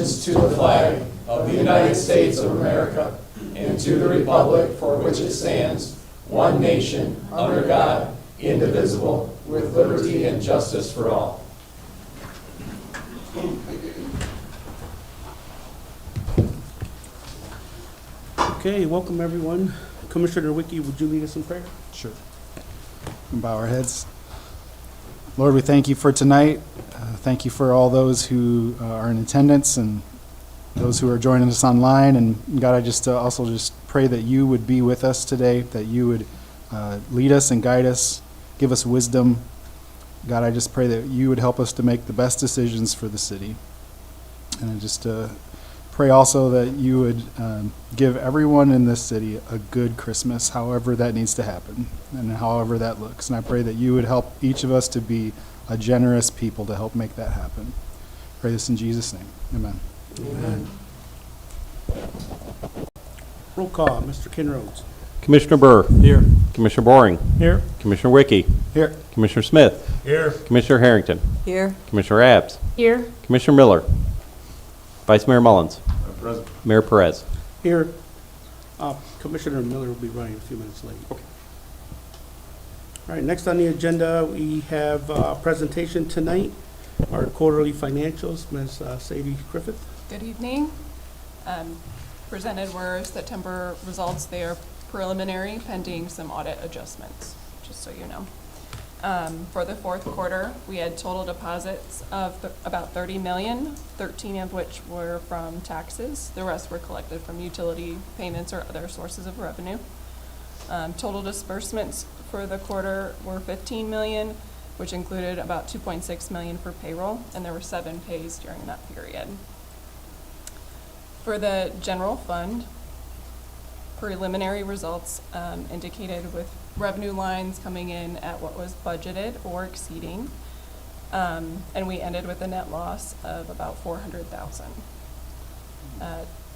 allegiance to the flag of the United States of America and to the republic for which it stands, one nation, under God, indivisible, with liberty and justice for all. Okay, welcome everyone. Commissioner Wiki, would you lead us in prayer? Sure. And bow our heads. Lord, we thank you for tonight. Thank you for all those who are in attendance and those who are joining us online. And God, I just also just pray that you would be with us today, that you would lead us and guide us, give us wisdom. God, I just pray that you would help us to make the best decisions for the city. And I just pray also that you would give everyone in this city a good Christmas, however that needs to happen and however that looks. And I pray that you would help each of us to be a generous people to help make that happen. Pray this in Jesus' name. Amen. Amen. Roll call, Mr. Ken Rhodes. Commissioner Burr. Here. Commissioner Boring. Here. Commissioner Wiki. Here. Commissioner Smith. Here. Commissioner Harrington. Here. Commissioner Abs. Here. Commissioner Miller. Vice Mayor Mullins. Mayor Perez. Here. Commissioner Miller will be running a few minutes late. Okay. All right, next on the agenda, we have a presentation tonight, our quarterly financials. Ms. Sadie Griffith. Good evening. Presented were September results. They are preliminary, pending some audit adjustments, just so you know. For the fourth quarter, we had total deposits of about 30 million, 13 of which were from taxes. The rest were collected from utility payments or other sources of revenue. Total disbursements for the quarter were 15 million, which included about 2.6 million for payroll, and there were 7 pays during that period. For the general fund, preliminary results indicated with revenue lines coming in at what was budgeted or exceeding, and we ended with a net loss of about 400,000.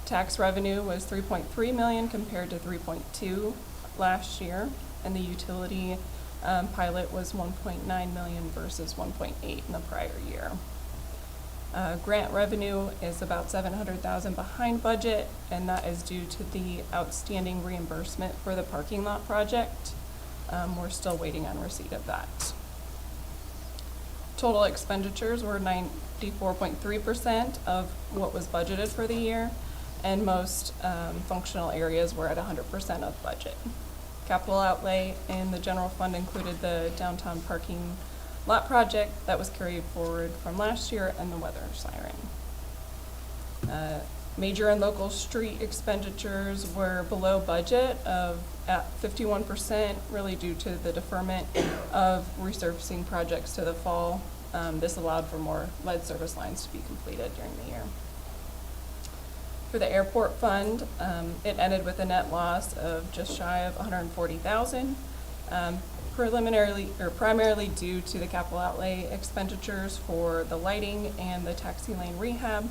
Tax revenue was 3.3 million compared to 3.2 last year, and the utility pilot was 1.9 million versus 1.8 in the prior year. Grant revenue is about 700,000 behind budget, and that is due to the outstanding reimbursement for the parking lot project. We're still waiting on receipt of that. Total expenditures were 94.3% of what was budgeted for the year, and most functional areas were at 100% of budget. Capital outlay in the general fund included the downtown parking lot project that was carried forward from last year and the weather siren. Major and local street expenditures were below budget at 51%, really due to the deferment of resurfacing projects to the fall. This allowed for more lead service lines to be completed during the year. For the airport fund, it ended with a net loss of just shy of 140,000. Primarily due to the capital outlay expenditures for the lighting and the taxi lane rehab.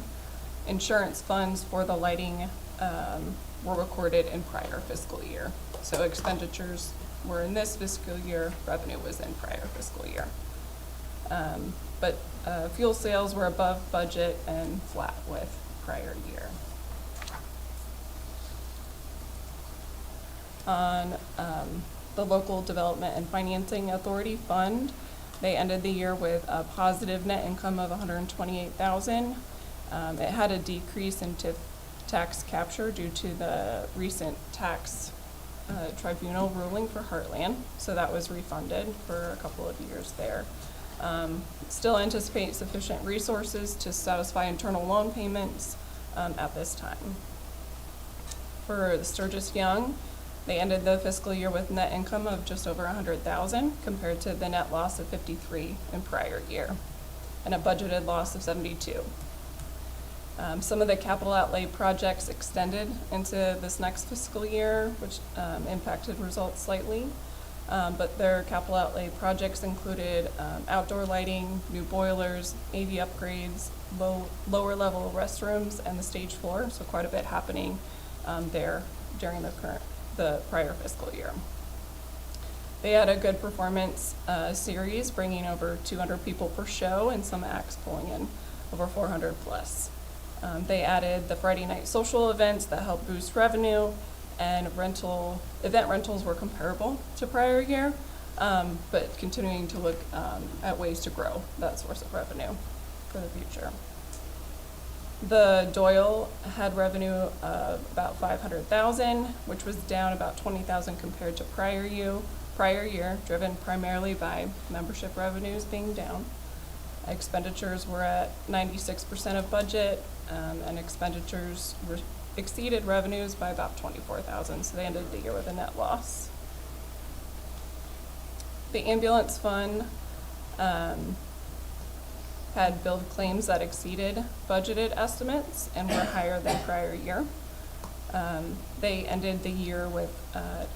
Insurance funds for the lighting were recorded in prior fiscal year. So expenditures were in this fiscal year, revenue was in prior fiscal year. But fuel sales were above budget and flat with prior year. On the Local Development and Financing Authority Fund, they ended the year with a positive net income of 128,000. It had a decrease in TIF tax capture due to the recent tax tribunal ruling for Heartland, so that was refunded for a couple of years there. Still anticipate sufficient resources to satisfy internal loan payments at this time. For the Sturgis Young, they ended the fiscal year with net income of just over 100,000 compared to the net loss of 53 in prior year, and a budgeted loss of 72. Some of the capital outlay projects extended into this next fiscal year, which impacted results slightly. But their capital outlay projects included outdoor lighting, new boilers, AV upgrades, lower level restrooms, and the stage floor. So quite a bit happening there during the prior fiscal year. They had a good performance series, bringing over 200 people per show, and some acts pulling in over 400 plus. They added the Friday night social events that help boost revenue, and event rentals were comparable to prior year, but continuing to look at ways to grow that source of revenue for the future. The Doyle had revenue of about $500,000, which was down about $20,000 compared to prior year, driven primarily by membership revenues being down. Expenditures were at 96% of budget, and expenditures exceeded revenues by about $24,000, so they ended the year with a net loss. The ambulance fund had billed claims that exceeded budgeted estimates and were higher than prior year. They ended the year with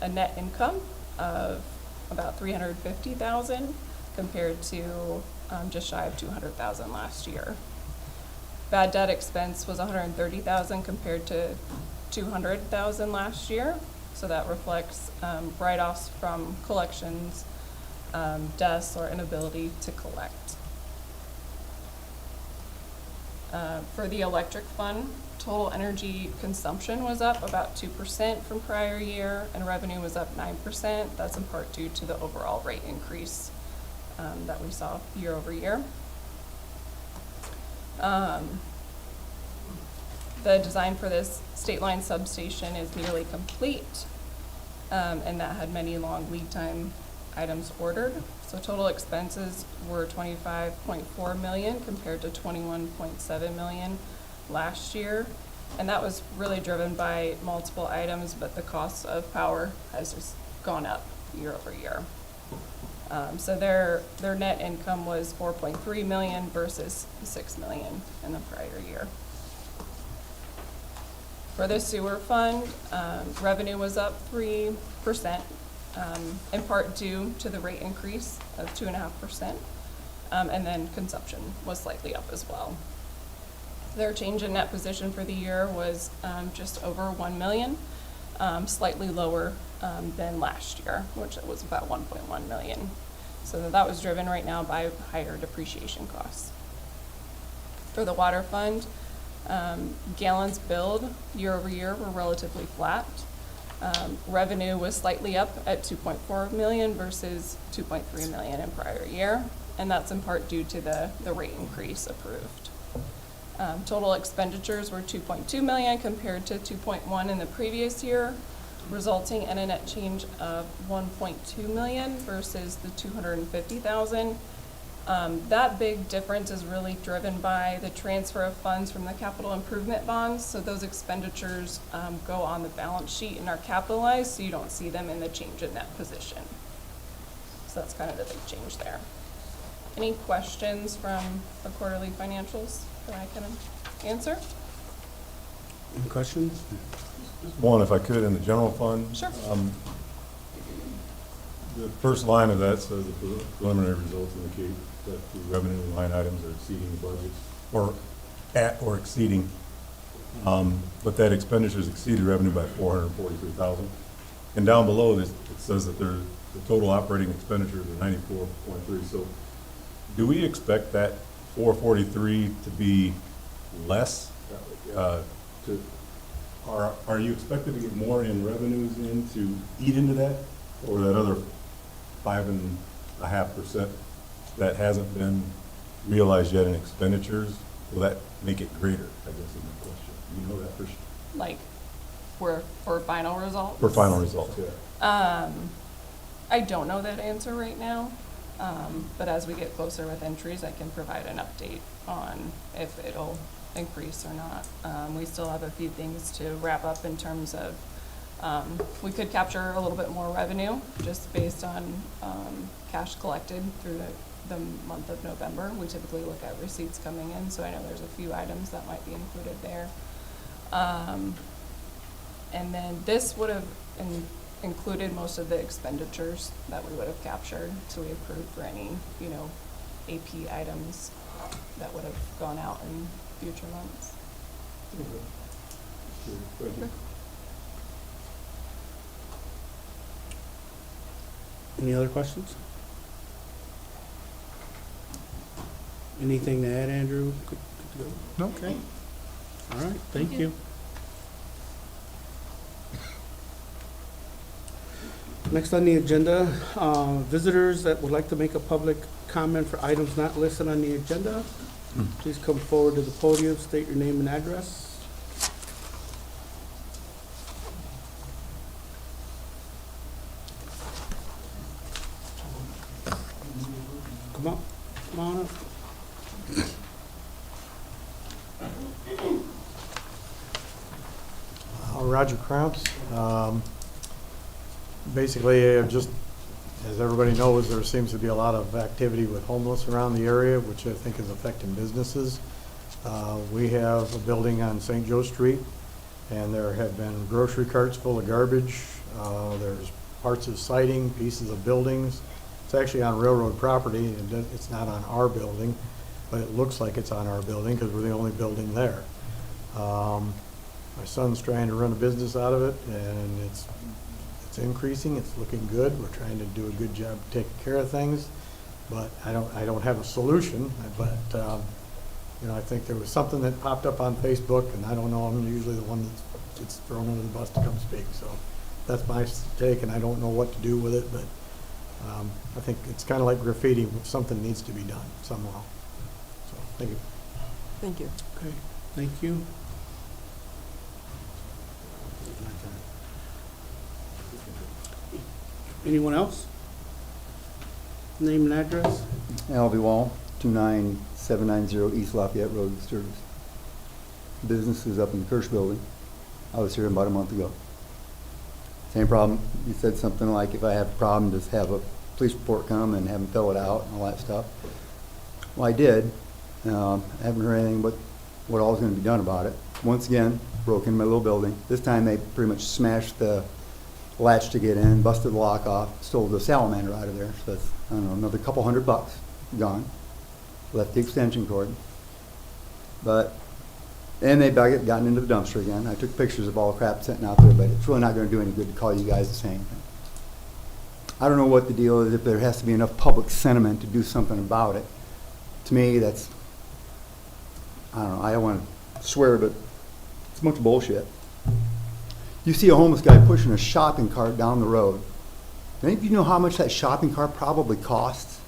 a net income of about $350,000 compared to just shy of $200,000 last year. Bad debt expense was $130,000 compared to $200,000 last year, so that reflects write-offs from collections, deaths, or inability to collect. For the electric fund, total energy consumption was up about 2% from prior year, and revenue was up 9%. That's in part due to the overall rate increase that we saw year over year. The design for this state line substation is nearly complete, and that had many long lead time items ordered. So total expenses were $25.4 million compared to $21.7 million last year. And that was really driven by multiple items, but the cost of power has just gone up year over year. So their net income was $4.3 million versus $6 million in the prior year. For the sewer fund, revenue was up 3%, in part due to the rate increase of 2.5%, and then consumption was slightly up as well. Their change in net position for the year was just over $1 million, slightly lower than last year, which was about $1.1 million. So that was driven right now by higher depreciation costs. For the water fund, gallons billed year over year were relatively flat. Revenue was slightly up at $2.4 million versus $2.3 million in prior year, and that's in part due to the rate increase approved. Total expenditures were $2.2 million compared to $2.1 in the previous year, resulting in a net change of $1.2 million versus the $250,000. That big difference is really driven by the transfer of funds from the capital improvement bonds. So those expenditures go on the balance sheet and are capitalized, so you don't see them in the change in net position. So that's kind of the big change there. Any questions from the quarterly financials that I can answer? Any questions? Just one, if I could, in the general fund. Sure. The first line of that says that the preliminary results indicate that the revenue line items are exceeding the budgets, or at or exceeding, but that expenditures exceeded revenue by $443,000. And down below this, it says that the total operating expenditures are 94.3. So do we expect that 443 to be less? Are you expected to get more in revenues in to eat into that, or that other 5.5% that hasn't been realized yet in expenditures? Will that make it greater, I guess is my question. You know that for sure? Like for final results? For final results, yeah. I don't know that answer right now, but as we get closer with entries, I can provide an update on if it'll increase or not. We still have a few things to wrap up in terms of we could capture a little bit more revenue just based on cash collected through the month of November. We typically look at receipts coming in, so I know there's a few items that might be included there. And then this would have included most of the expenditures that we would have captured, so we approved for any, AP items that would have gone out in future months. Thank you. Any other questions? Anything to add, Andrew? Good to go? Okay. All right, thank you. Next on the agenda, visitors that would like to make a public comment for items not listed on the agenda, please come forward to the podium, state your name and address. Come on up. Roger Krantz. Basically, just as everybody knows, there seems to be a lot of activity with homeless around the area, which I think is affecting businesses. We have a building on St. Joe Street, and there have been grocery carts full of garbage. There's parts of siding, pieces of buildings. It's actually on railroad property, and it's not on our building, but it looks like it's on our building because we're the only building there. My son's trying to run a business out of it, and it's increasing. It's looking good. We're trying to do a good job taking care of things, but I don't have a solution. But you know, I think there was something that popped up on Facebook, and I don't know. I'm usually the one that gets thrown under the bus to come speak. So that's my take, and I don't know what to do with it. But I think it's kind of like graffiti. Something needs to be done somehow. So thank you. Thank you. Okay, thank you. Anyone else? Name and address? Alvy Wall, 29790 East Lafayette Road, Sturgis. Business is up in the Kirsch Building. I was here about a month ago. Same problem. You said something like, if I have a problem, just have a police report come and have them fill it out and all that stuff. Well, I did. I haven't heard anything but what all is going to be done about it. Once again, broke into my little building. This time they pretty much smashed the latch to get in, busted the lock off, stole the salamander out of there. So that's, I don't know, another couple $100 gone. Left the extension cord. And they've gotten into the dumpster again. I took pictures of all the crap sitting out there, but it's really not going to do any good to call you guys the same thing. I don't know what the deal is, if there has to be enough public sentiment to do something about it. To me, that's, I don't know, I don't want to swear, but it's a bunch of bullshit. You see a homeless guy pushing a shopping cart down the road. Any of you know how much that shopping cart probably costs?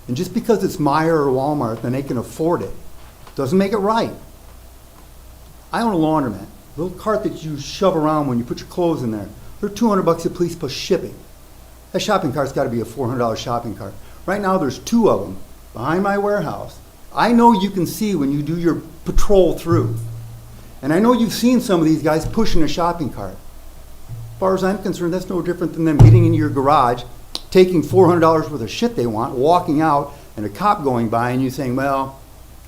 And just because it's Meijer or Walmart, then they can afford it, doesn't make it right. I own a laundromat, a little cart that you shove around when you put your clothes in there. They're $200 a piece plus shipping. That shopping cart's got to be a $400 shopping cart. Right now there's 2 of them behind my warehouse. I know you can see when you do your patrol through. And I know you've seen some of these guys pushing a shopping cart. As far as I'm concerned, that's no different than them getting into your garage, taking $400 worth of shit they want, walking out, and a cop going by and you saying, well,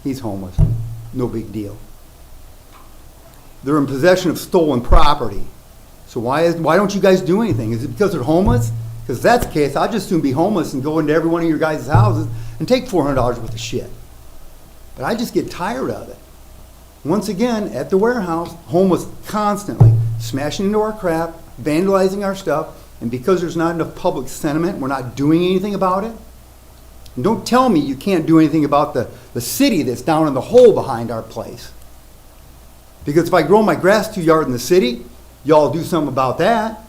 he's homeless. No big deal. They're in possession of stolen property. So why don't you guys do anything? Is it because they're homeless? Because if that's the case, I'll just soon be homeless and go into every one of your guys' houses and take $400 worth of shit. But I just get tired of it. Once again, at the warehouse, homeless constantly smashing into our crap, vandalizing our stuff, and because there's not enough public sentiment, we're not doing anything about it. And don't tell me you can't do anything about the city that's down in the hole behind our place. Because if I grow my grass 2 yards in the city, y'all do something about that.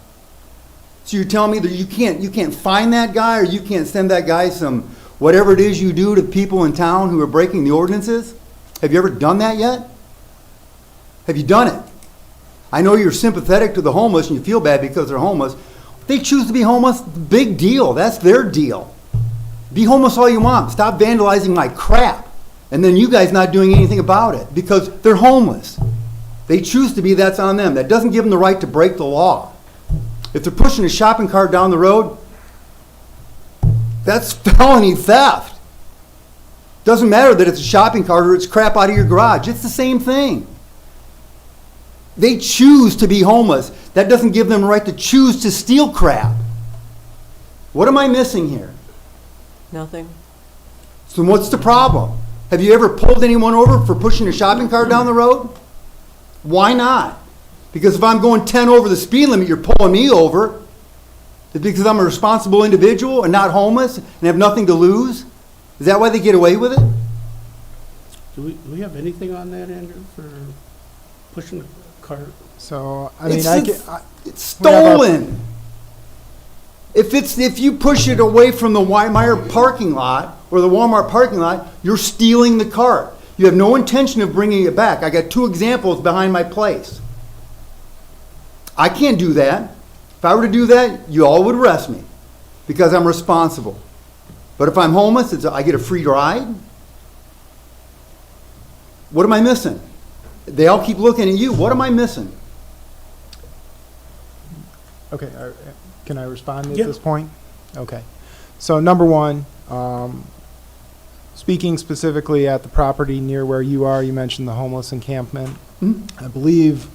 So you're telling me that you can't find that guy, or you can't send that guy some whatever it is you do to people in town who are breaking the ordinances? Have you ever done that yet? Have you done it? I know you're sympathetic to the homeless and you feel bad because they're homeless. If they choose to be homeless, big deal. That's their deal. Be homeless all you want. Stop vandalizing my crap. And then you guys not doing anything about it because they're homeless. They choose to be, that's on them. That doesn't give them the right to break the law. If they're pushing a shopping cart down the road, that's felony theft. Doesn't matter that it's a shopping cart or it's crap out of your garage. It's the same thing. They choose to be homeless. That doesn't give them the right to choose to steal crap. What am I missing here? Nothing. So what's the problem? Have you ever pulled anyone over for pushing a shopping cart down the road? Why not? Because if I'm going 10 over the speed limit, you're pulling me over. It's because I'm a responsible individual and not homeless and have nothing to lose? Is that why they get away with it? Do we have anything on that, Andrew, for pushing the cart? So, I It's- mean, I it's- can, It's we have our- stolen. If you push it away from the Weimar parking lot or the Walmart parking lot, you're stealing the cart. You have no intention of bringing it back. I got 2 examples behind my place. I can't do that. If I were to do that, you all would arrest me because I'm responsible. But if I'm homeless, I get a free ride. What am I missing? They all keep looking at you. What am I missing? okay, can I respond at Yeah. this point? Okay. So number one, speaking specifically at the property near where you are, you mentioned the homeless encampment. I believe,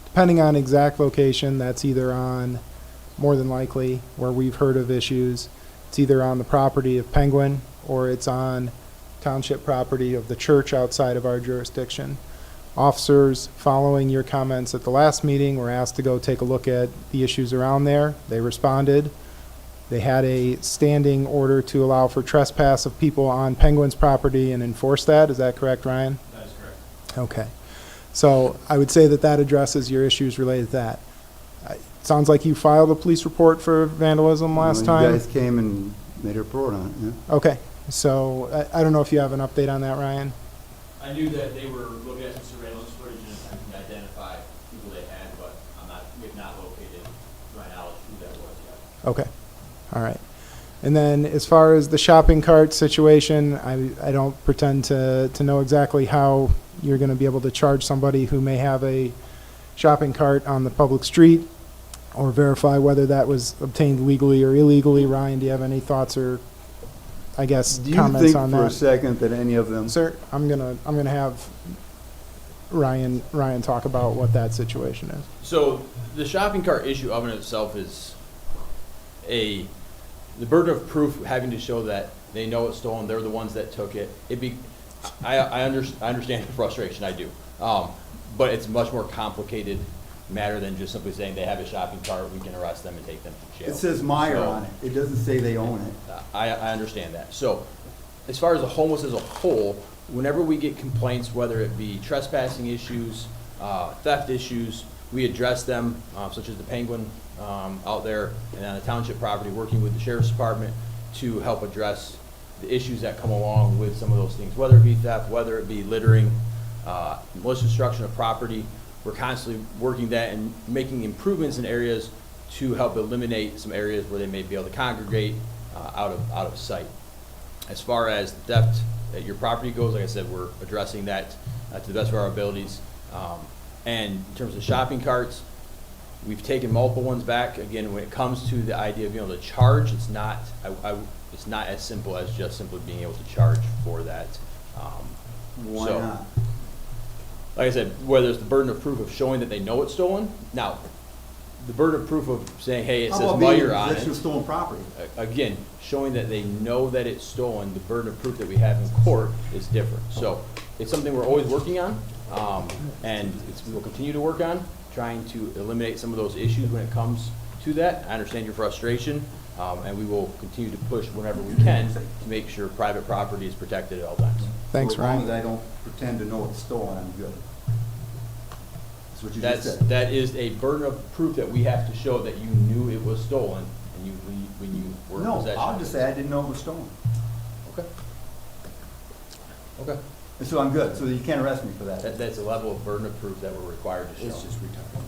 depending on exact location, that's either on, more than likely, where we've heard of issues, it's either on the property of Penguin or it's on township property of the church outside of our jurisdiction. Officers, following your comments at the last meeting, were asked to go take a look at the issues around there. They responded. They had a standing order to allow for trespass of people on Penguin's property and enforce that. Is that correct, Ryan? That is correct. Okay. So I would say that that addresses your issues related to that. It sounds like you filed a police report for vandalism last You time. guys came and made a report on it, yeah. Okay. So I don't know if you have an update on that, Ryan? I knew that they were looking at some surveillance footage and attempting to identify people they had, but we have not located, to my knowledge, who that was yet. Okay. All right. And then as far as the shopping cart situation, I don't pretend to know exactly how you're going to be able to charge somebody who may have a shopping cart on the public street or verify whether that was obtained legally or illegally. Ryan, do you have any thoughts or, I guess, Do you comments think on for a that? second that any of them, Sir, I'm gonna have Ryan talk about what that situation is. So the shopping cart issue of in itself is the burden of proof having to show that they know it's stolen, they're the ones that took it. I understand the frustration, I do. But it's a much more complicated matter than just simply saying they have a shopping cart, we can arrest them and take them to jail. it says Meyer So, on it. It doesn't say they own it. I understand that. So, as far as the homeless as a whole, whenever we get complaints, whether it be trespassing issues, theft issues, we address them, such as the Penguin out there and on the township property, working with the sheriff's department to help address the issues that come along with some of those things, whether it be theft, whether it be littering, malicious destruction of property. We're constantly working that and making improvements in areas to help eliminate some areas where they may be able to congregate out of sight. As far as theft at your property goes, like I said, we're addressing that to the best of our abilities. And in terms of shopping carts, we've taken multiple ones back. Again, when it comes to the idea of being able to charge, it's not it's not as simple as just simply being able to charge for that. Why so, not? Like I said, whether it's the burden of proof of showing that they know it's stolen. Now, the burden of proof of saying, hey, it How says about being in Meyer on possession of it. stolen property? Again, showing that they know that it's stolen, the burden of proof that we have in court is different. So it's something we're always working on, and we will continue to work on, trying to eliminate some of those issues when it comes to that. I understand your frustration, and we will continue to push whenever we can to make sure private property is protected at all times. Thanks, So as long Ryan. as I don't pretend to know it's stolen, I'm good. That's what you just said. That is a burden of proof that we have to show that you knew it was stolen and when you were in No, possession. I'll of just it. say I didn't know it was stolen. Okay. Okay. And so I'm good, so you can't arrest me for that. That's a level of burden of proof that we're required to show. It's just retarded.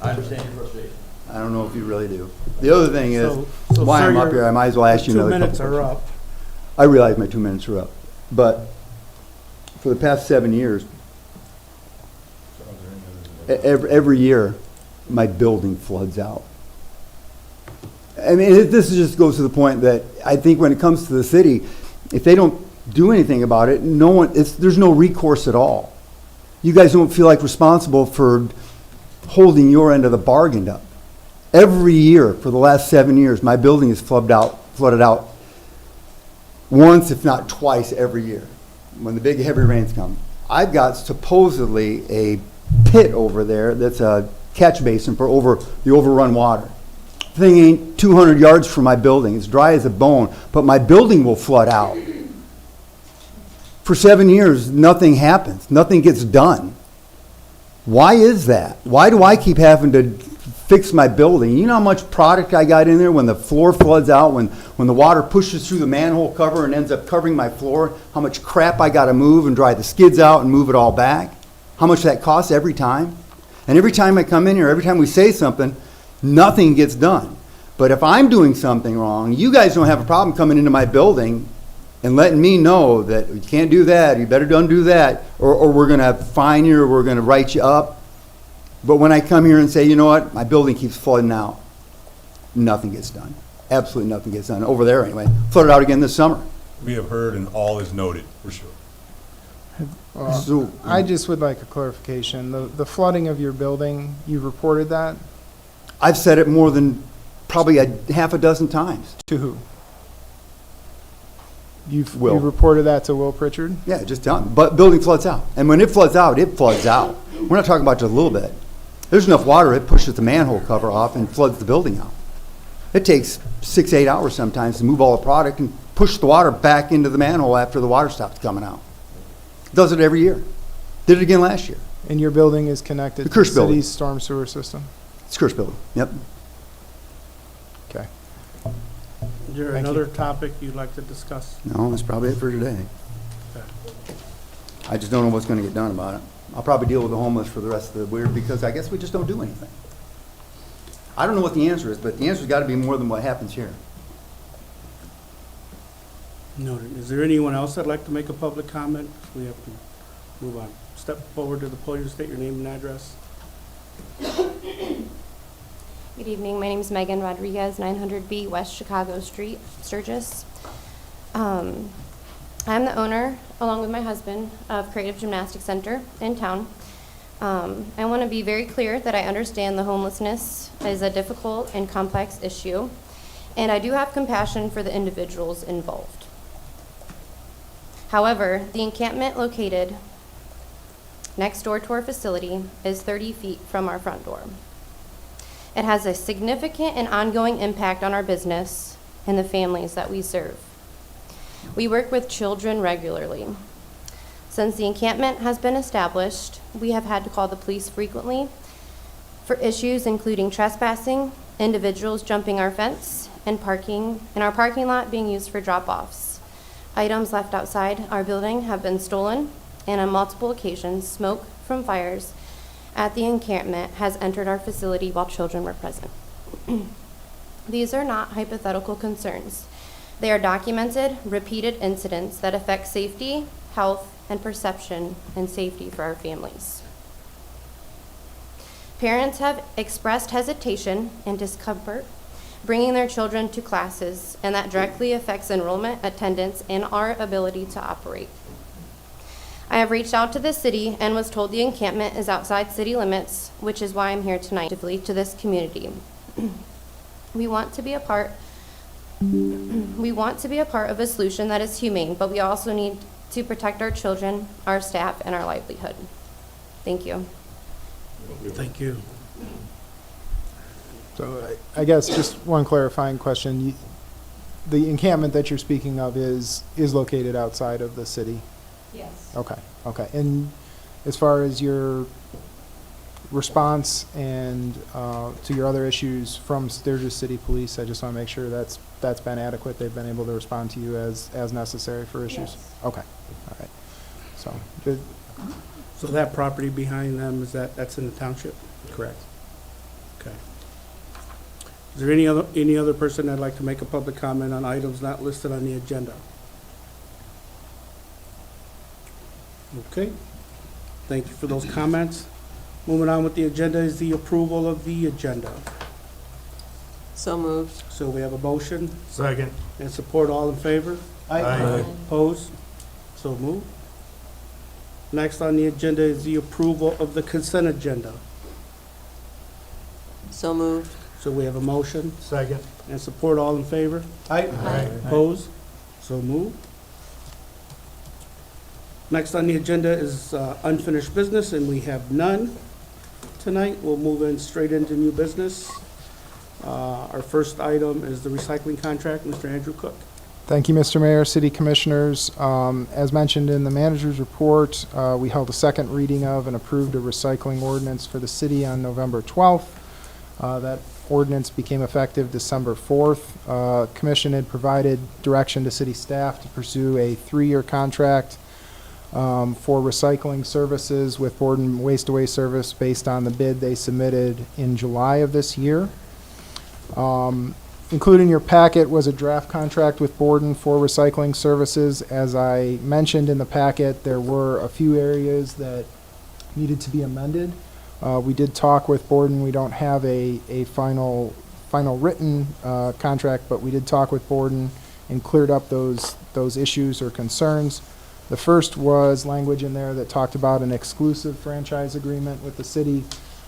I understand your frustration. I don't know if you really do. The other thing is, So, why sir, I'm up your here, I might as well ask you 2 another couple minutes are questions. up. I realize my 2 minutes are up, but for the past 7 years, every year, my building floods out. I mean, this just goes to the point that I think when it comes to the city, if they don't do anything about it, there's no recourse at all. You guys don't feel like responsible for holding your end of the bargain up. Every year for the last 7 years, my building is flooded out once, if not twice, every year when the big heavy rains come. I've got supposedly a pit over there that's a catch basin for the overrun water. The thing ain't 200 yards from my building. It's dry as a bone, but my building will flood out. For 7 years, nothing happens. Nothing gets done. Why is that? Why do I keep having to fix my building? You know how much product I got in there when the floor floods out, when the water pushes through the manhole cover and ends up covering my floor? How much crap I got to move and dry the skids out and move it all back? How much that costs every time? And every time I come in here, every time we say something, nothing gets done. But if I'm doing something wrong, you guys don't have a problem coming into my building and letting me know that you can't do that, you better don't do that, or we're going to fine you, or we're going to write you up. But when I come here and say, you know what, my building keeps flooding out, nothing gets done. Absolutely nothing gets done. Over there anyway. Flooded out again this summer. We have heard and all is noted, for sure. So- I just would like a clarification. The flooding of your building, you reported that? I've said it more than probably a half a dozen times. To who? You Will. reported that to Will Pritchard? Yeah, just tell them. But building floods out. And when it floods out, it floods out. We're not talking about just a little bit. There's enough water, it pushes the manhole cover off and floods the building out. It takes 6, 8 hours sometimes to move all the product and push the water back into the manhole after the water stops coming out. Does it every year. Did it again last year. And your building is connected The to the Kirsch building. city's storm sewer system? It's Kirsch building. Yep. Okay. Is there Thank you. another topic you'd like to discuss? No, that's probably it for today. Okay. I just don't know what's going to get done about it. I'll probably deal with the homeless for the rest of the year because I guess we just don't do anything. I don't know what the answer is, but the answer's got to be more than what happens here. Noted. Is there anyone else that'd like to make a public comment? We have to move on. Step forward to the podium, state your name and address. Good evening. My name is Megan Rodriguez, 900B West Chicago Street, Sturgis. I'm the owner, along with my husband, of Creative Gymnastics Center in town. I want to be very clear that I understand the homelessness is a difficult and complex issue, and I do have compassion for the individuals involved. However, the encampment located next door to our facility is 30 feet from our front door. It has a significant and ongoing impact on our business and the families that we serve. We work with children regularly. Since the encampment has been established, we have had to call the police frequently for issues including trespassing, individuals jumping our fence, and parking in our parking lot being used for drop-offs. Items left outside our building have been stolen, and on multiple occasions, smoke from fires at the encampment has entered our facility while children were present. These are not hypothetical concerns. They are documented, repeated incidents that affect safety, health, and perception and safety for our families. Parents have expressed hesitation and discomfort bringing their children to classes, and that directly affects enrollment, attendance, and our ability to operate. I have reached out to the city and was told the encampment is outside city limits, which is why I'm here tonight to this community. We want to be a part of a solution that is humane, but we also need to protect our children, our staff, and our livelihood. Thank you. Thank you. So I guess just one clarifying question. The encampment that you're speaking of is located outside of the city? Yes. Okay, okay. And as far as your response and to your other issues from Sturgis City Police, I just want to make sure that's been adequate. They've been able to respond to you as necessary for issues? Yes. Okay, all right. So, good. So that property behind them, that's in the township? Correct. Okay. Is there any other person that'd like to make a public comment on items not listed on the agenda? Okay. Thank you for those comments. Moving on with the agenda is the approval of the agenda. So moved. So we have a motion Second. and support. All in favor? Aye. Opposed? So moved. Next on the agenda is the approval of the consent agenda. So moved. So we have a motion Second. and support. All in favor? Aye. Opposed? So moved. Next on the agenda is unfinished business, and we have none tonight. We'll move in straight into new business. Our first item is the recycling contract. Mr. Andrew Cook. Thank you, Mr. Mayor, City Commissioners. As mentioned in the manager's report, we held a second reading of and approved a recycling ordinance for the city on November 12th. That ordinance became effective December 4th. Commission had provided direction to city staff to pursue a 3-year contract for recycling services with Borden Waste Away Service based on the bid they submitted in July of this year. Included in your packet was a draft contract with Borden for recycling services. As I mentioned in the packet, there were a few areas that needed to be amended. We did talk with Borden. We don't have a final written contract, but we did talk with Borden and cleared up those issues or concerns. The first was language in there that talked about an exclusive franchise agreement with the city.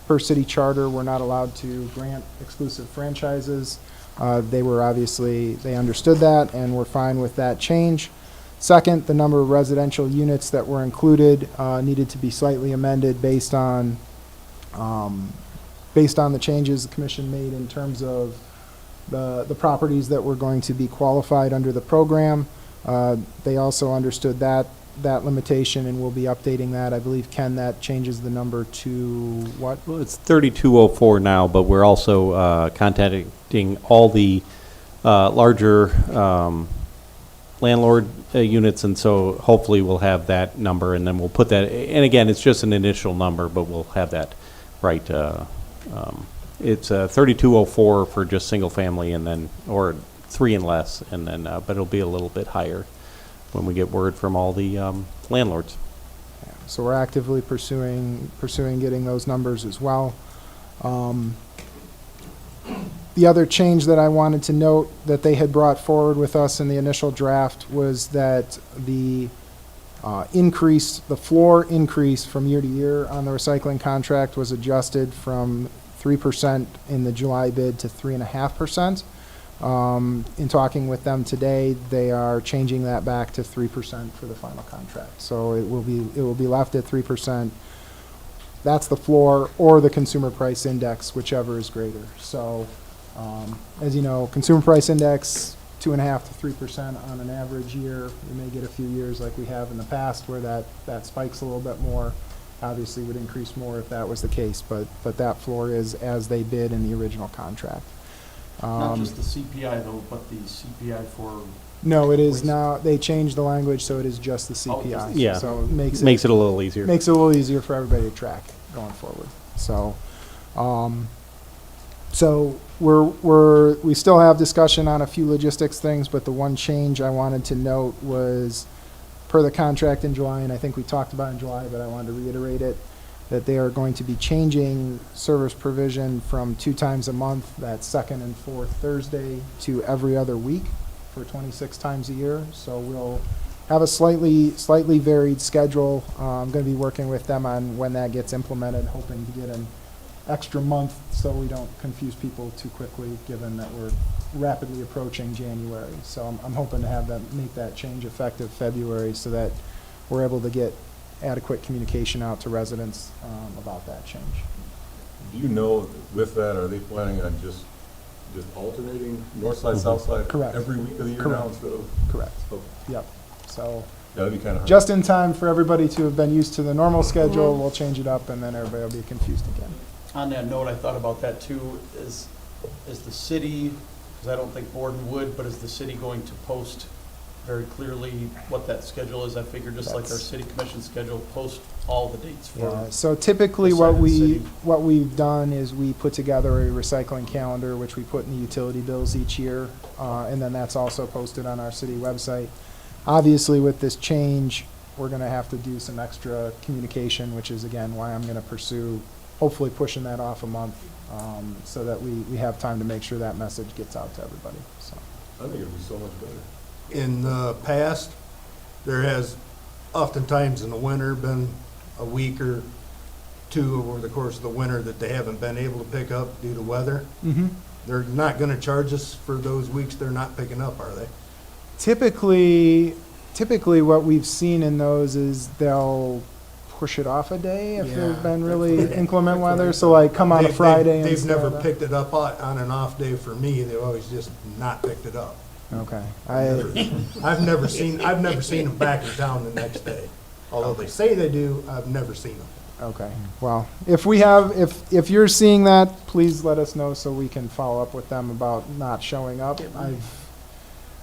Per city charter, we're not allowed to grant exclusive franchises. They understood that and were fine with that change. Second, the number of residential units that were included needed to be slightly amended based on the changes the commission made in terms of the properties that were going to be qualified under the program. They also understood that limitation and will be updating that. I believe, Ken, that changes the number to what? Well, it's 3204 now, but we're also contacting all the larger landlord units, and so hopefully we'll have that number, and then we'll put that, and again, it's just an initial number, but we'll have that right. It's 3204 for just single family, and then, or 3 and less, and then, but it'll be a little bit higher when we get word from all the landlords. So we're actively pursuing getting those numbers as well. The other change that I wanted to note that they had brought forward with us in the initial draft was that the floor increase from year to year on the recycling contract was adjusted from 3% in the July bid to 3.5%. In talking with them today, they are changing that back to 3% for the final contract. So it will be left at 3%. That's the floor or the consumer price index, whichever is greater. So as you know, consumer price index 2.5% to 3% on an average year. We may get a few years like we have in the past where that spikes a little bit more. Obviously would increase more if that was the case, but that floor is as they bid in the original contract. Not just the CPI though, but the CPI for... No, it is now, they changed the language, so it is just the CPI. Yeah. So it makes it a little easier. Makes it a little easier for everybody to track going forward. So, we still have discussion on a few logistics things, but the one change I wanted to note was per the contract in July, and I think we talked about in July, but I wanted to reiterate it, that they are going to be changing service provision from 2 times a month, that second and fourth Thursday, to every other week for 26 times a year. So we'll have a slightly varied schedule. I'm going to be working with them on when that gets implemented, hoping to get an extra month so we don't confuse people too quickly, given that we're rapidly approaching January. So I'm hoping to have them make that change effective February so that we're able to get adequate communication out to residents about that change. Do you know, with that, are they planning on just alternating north side, south side? Correct. Every week of the year Correct. now instead of? Correct. Okay. Yep. So Yeah, that'd be kind of hard. just in time for everybody to have been used to the normal schedule, we'll change it up and then everybody will be confused again. On that note, I thought about that too, is the city, because I don't think Borden would, but is the city going to post very clearly what that schedule is? I figured just like our city commission schedule, post all the dates for. Yeah, so typically what we've done is we put together a recycling calendar, which we put in the utility bills each year, and then that's also posted on our city website. Obviously, with this change, we're going to have to do some extra communication, which is again why I'm going to pursue hopefully pushing that off a month, so that we have time to make sure that message gets out to everybody. So I think it'd be so much better. In the past, there has oftentimes in the winter been a week or 2 over the course of the winter that they haven't been able to pick up due to weather. Mm-hmm. They're not going to charge us for those weeks they're not picking up, are they? Typically what we've seen in those is they'll push it off a day if there's been really inclement weather. So like come on a Friday. They've never picked it up on an off day for me. They've always just not picked it up. Okay. I've never seen them back in town the next day. Although they say they do, I've never seen them. Okay. Well, if you're seeing that, please let us know so we can follow up with them about not showing up.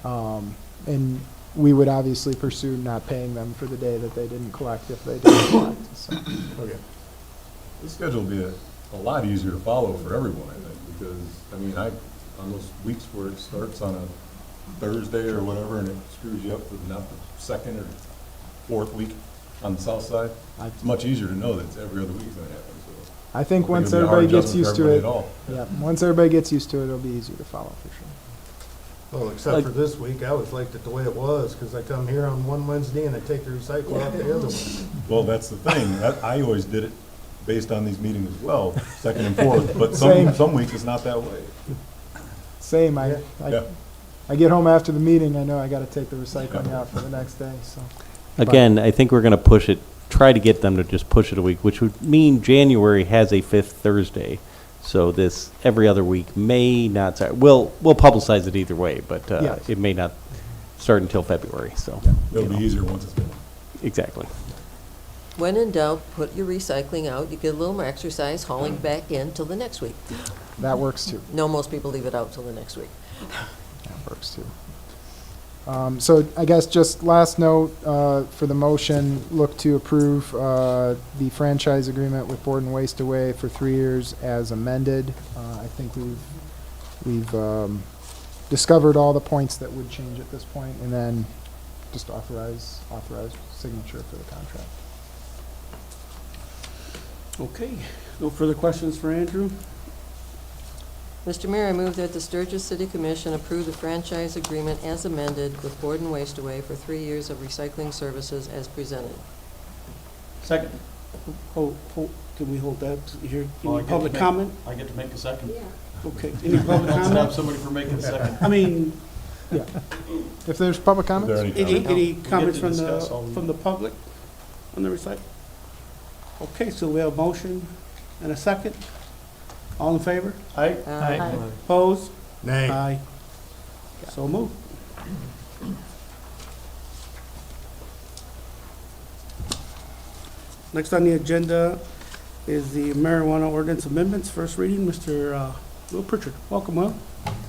And we would obviously pursue not paying them for the day that they didn't collect if they didn't collect. So. Okay. This schedule will be a lot easier to follow for everyone, I think, because, I mean, on those weeks where it starts on a Thursday or whatever, and it screws you up for not the second or fourth week on the south side, it's much easier to know that it's every other week is gonna happen, so. I think it'll once be a hard everybody gets adjustment for used to it, everybody at all. yeah, once everybody gets used to it, it'll be easier to follow for sure. Well, except for this week, I always liked it the way it was, because I come here on one Wednesday and I take the recycle out the other one. Well, that's the thing, I always did it based on these meetings as well, second and fourth, but Same. some weeks it's not that way. Same. Yeah. I get home after the meeting, I know I gotta take the recycling out for the next day, so. Again, I think we're going to try to get them to just push it a week, which would mean January has a fifth Thursday. So this every other week may not start. We'll publicize it either way, but Yes. it may not start until February. So It'll be easier once it's done. exactly. When in doubt, put your recycling out. You get a little more exercise hauling back in till the next week. That works too. No, most people leave it out till the next week. That works too. So I guess just last note, for the motion, look to approve, the franchise agreement with Board and Waste Away for 3 years as amended. I think we've discovered all the points that would change at this point, and then just authorize signature for the contract. Okay, no further questions for Andrew? Mr. Mayor, I move that the Sturgis City Commission approve the franchise agreement as amended with Board and Waste Away for 3 years of recycling services as presented. Second. Can we hold that here? Well, I Any get to public make- comment? I get to make a second. Okay, any public Let's have comment? somebody for making a second. I mean, Yeah. If there's public Is there comments? any comment? any get comments to discuss all from the public on the recycle? Okay, so we have a motion and a second. All in favor? Aye. Opposed? Nay. Aye. So moved. Next on the agenda is the marijuana ordinance amendments. First reading, Mr. Will Pritchard. Welcome, Will.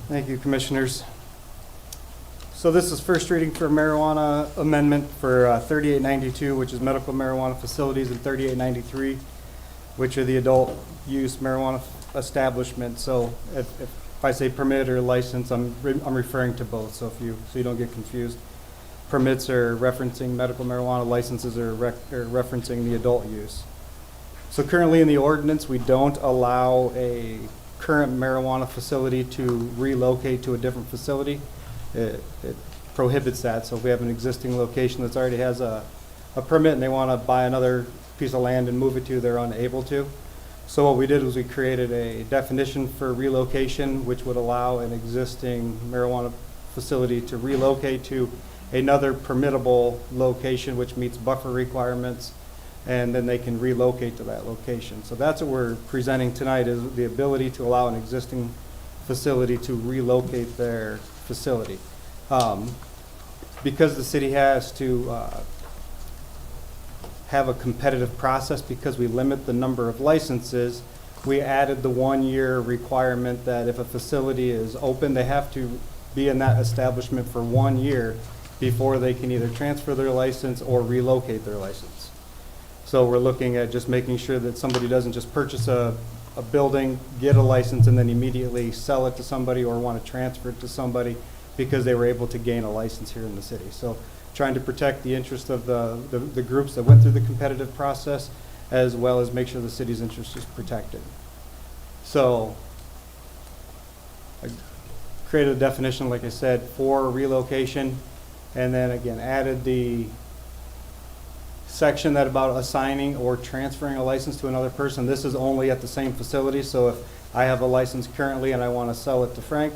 Thank you, Commissioners. So this is first reading for marijuana amendment for 3892, which is medical marijuana facilities, and 3893, which are the adult use marijuana establishments. So if I say permit or license, I'm referring to both, so you don't get confused. Permits are referencing medical marijuana, licenses are referencing the adult use. So currently in the ordinance, we don't allow a current marijuana facility to relocate to a different facility. It prohibits that. So if we have an existing location that already has a permit and they want to buy another piece of land and move it to, they're unable to. So what we did was we created a definition for relocation, which would allow an existing marijuana facility to relocate to another permittable location which meets buffer requirements, and then they can relocate to that location. So that's what we're presenting tonight, is the ability to allow an existing facility to relocate their facility. Because the city has to have a competitive process, because we limit the number of licenses, we added the 1-year requirement that if a facility is open, they have to be in that establishment for 1 year before they can either transfer their license or relocate their license. So we're looking at just making sure that somebody doesn't just purchase a building, get a license, and then immediately sell it to somebody or want to transfer it to somebody because they were able to gain a license here in the city. So trying to protect the interest of the groups that went through the competitive process, as well as make sure the city's interest is protected. So I created a definition, like I said, for relocation, and then again added the section that about assigning or transferring a license to another person. This is only at the same facility, so if I have a license currently and I want to sell it to Frank,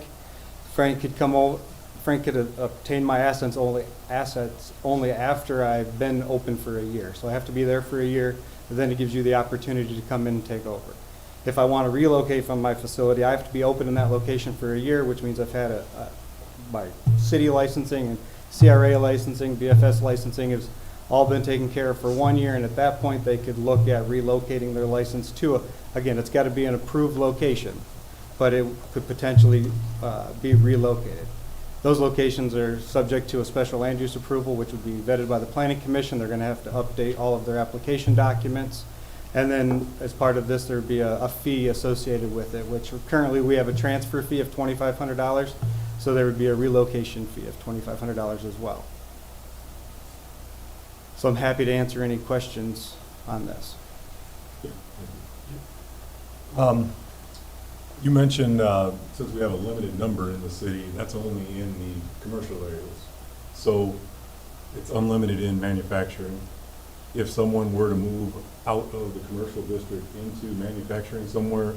Frank could come over, Frank could obtain my assets only after I've been open for a year. So I have to be there for a year, and then it gives you the opportunity to come in and take over. If I want to relocate from my facility, I have to be open in that location for a year, which means I've had by city licensing and CRA licensing, BFS licensing has all been taken care of for 1 year, and at that point, they could look at relocating their license to, again, it's got to be an approved location, but it could potentially be relocated. Those locations are subject to a special land use approval, which would be vetted by the Planning Commission. They're going to have to update all of their application documents. And then, as part of this, there would be a fee associated with it, which currently we have a transfer fee of $2,500, so there would be a relocation fee of $2,500 as well. So I'm happy to answer any questions on this. You mentioned, since we have a limited number in the city, that's only in the commercial areas. So it's unlimited in manufacturing. If someone were to move out of the commercial district into manufacturing somewhere,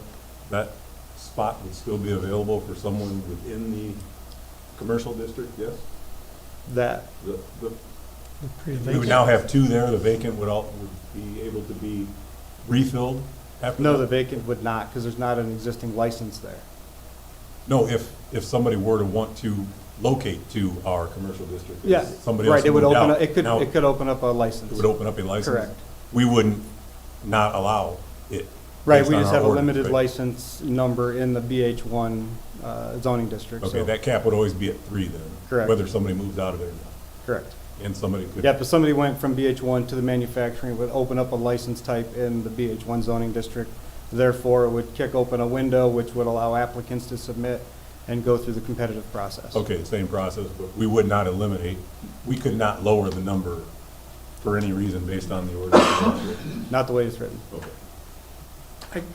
that spot would still be available for someone within the commercial district, yes? That, We would now have two there, the vacant would be able to be refilled after no, that? the vacant would not, because there's not an existing license there. No, if somebody were to want to locate to our commercial district. Yeah, Somebody else right, it would moved open, out. Now, it could open up a license. It would open up a license? Correct. We wouldn't not allow it. Right, based we on just our have a ordinance, limited right? license number in the BH1 zoning district. Okay, so- that cap would always be at 3 then? Correct. Whether somebody moves out of there or not? Correct. And somebody could? Yeah, if somebody went from BH1 to the manufacturing, it would open up a license type in the BH1 zoning district. Therefore, it would kick open a window which would allow applicants to submit and go through the competitive process. Okay, same process, but we would not eliminate, we could not lower the number for any reason based on the ordinance? Not the way it's written. Okay.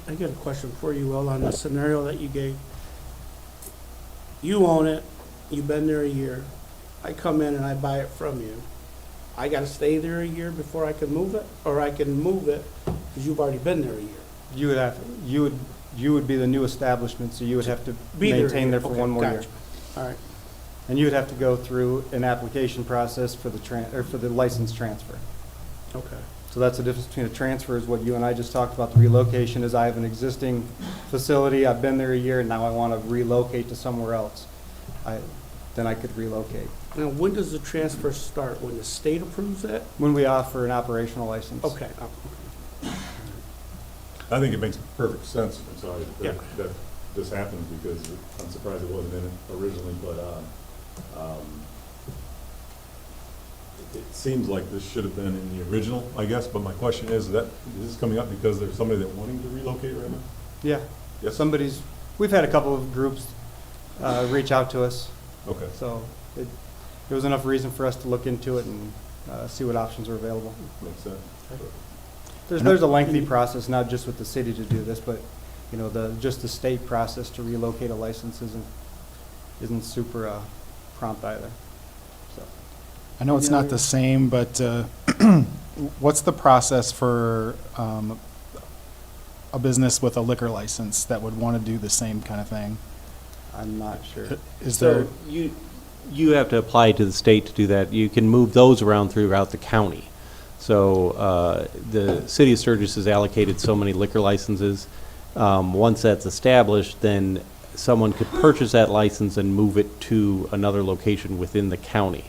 I got a question for you, Will, on the scenario that you gave. You own it, you've been there a year, I come in and I buy it from you. I gotta stay there a year before I can move it, or I can move it because you've already been there a year? You would be the new establishment, so you would have to Be there a maintain year. there for Okay, 1 more year. gotcha. All right, And you would have to go through an application process for the license transfer. okay. So that's the difference between a transfer is what you and I just talked about. The relocation is I have an existing facility, I've been there a year, and now I want to relocate to somewhere else. Then I could relocate. Now, when does the transfer start? When the state approves it? When we offer an operational license. Okay. I think it makes perfect sense, I'm sorry, Yeah. that this happens because I'm surprised it wasn't in it originally, but it seems like this should have been in the original, I guess, but my question is this coming up because there's somebody that wanting to relocate right now? Yeah. Yes. We've had a couple of groups reach out to us. Okay. So there was enough reason for us to look into it and see what options are available. Makes sense. There's a lengthy process, not just with the city to do this, but, you know, just the state process to relocate a license isn't super prompt either. So, I know it's not the same, but what's the process for a business with a liquor license that would want to do the same kind of thing? I'm not sure. Is there? So you have to apply to the state to do that. You can move those around throughout the county. So the city of Sturgis has allocated so many liquor licenses. Once that's established, then someone could purchase that license and move it to another location within the county.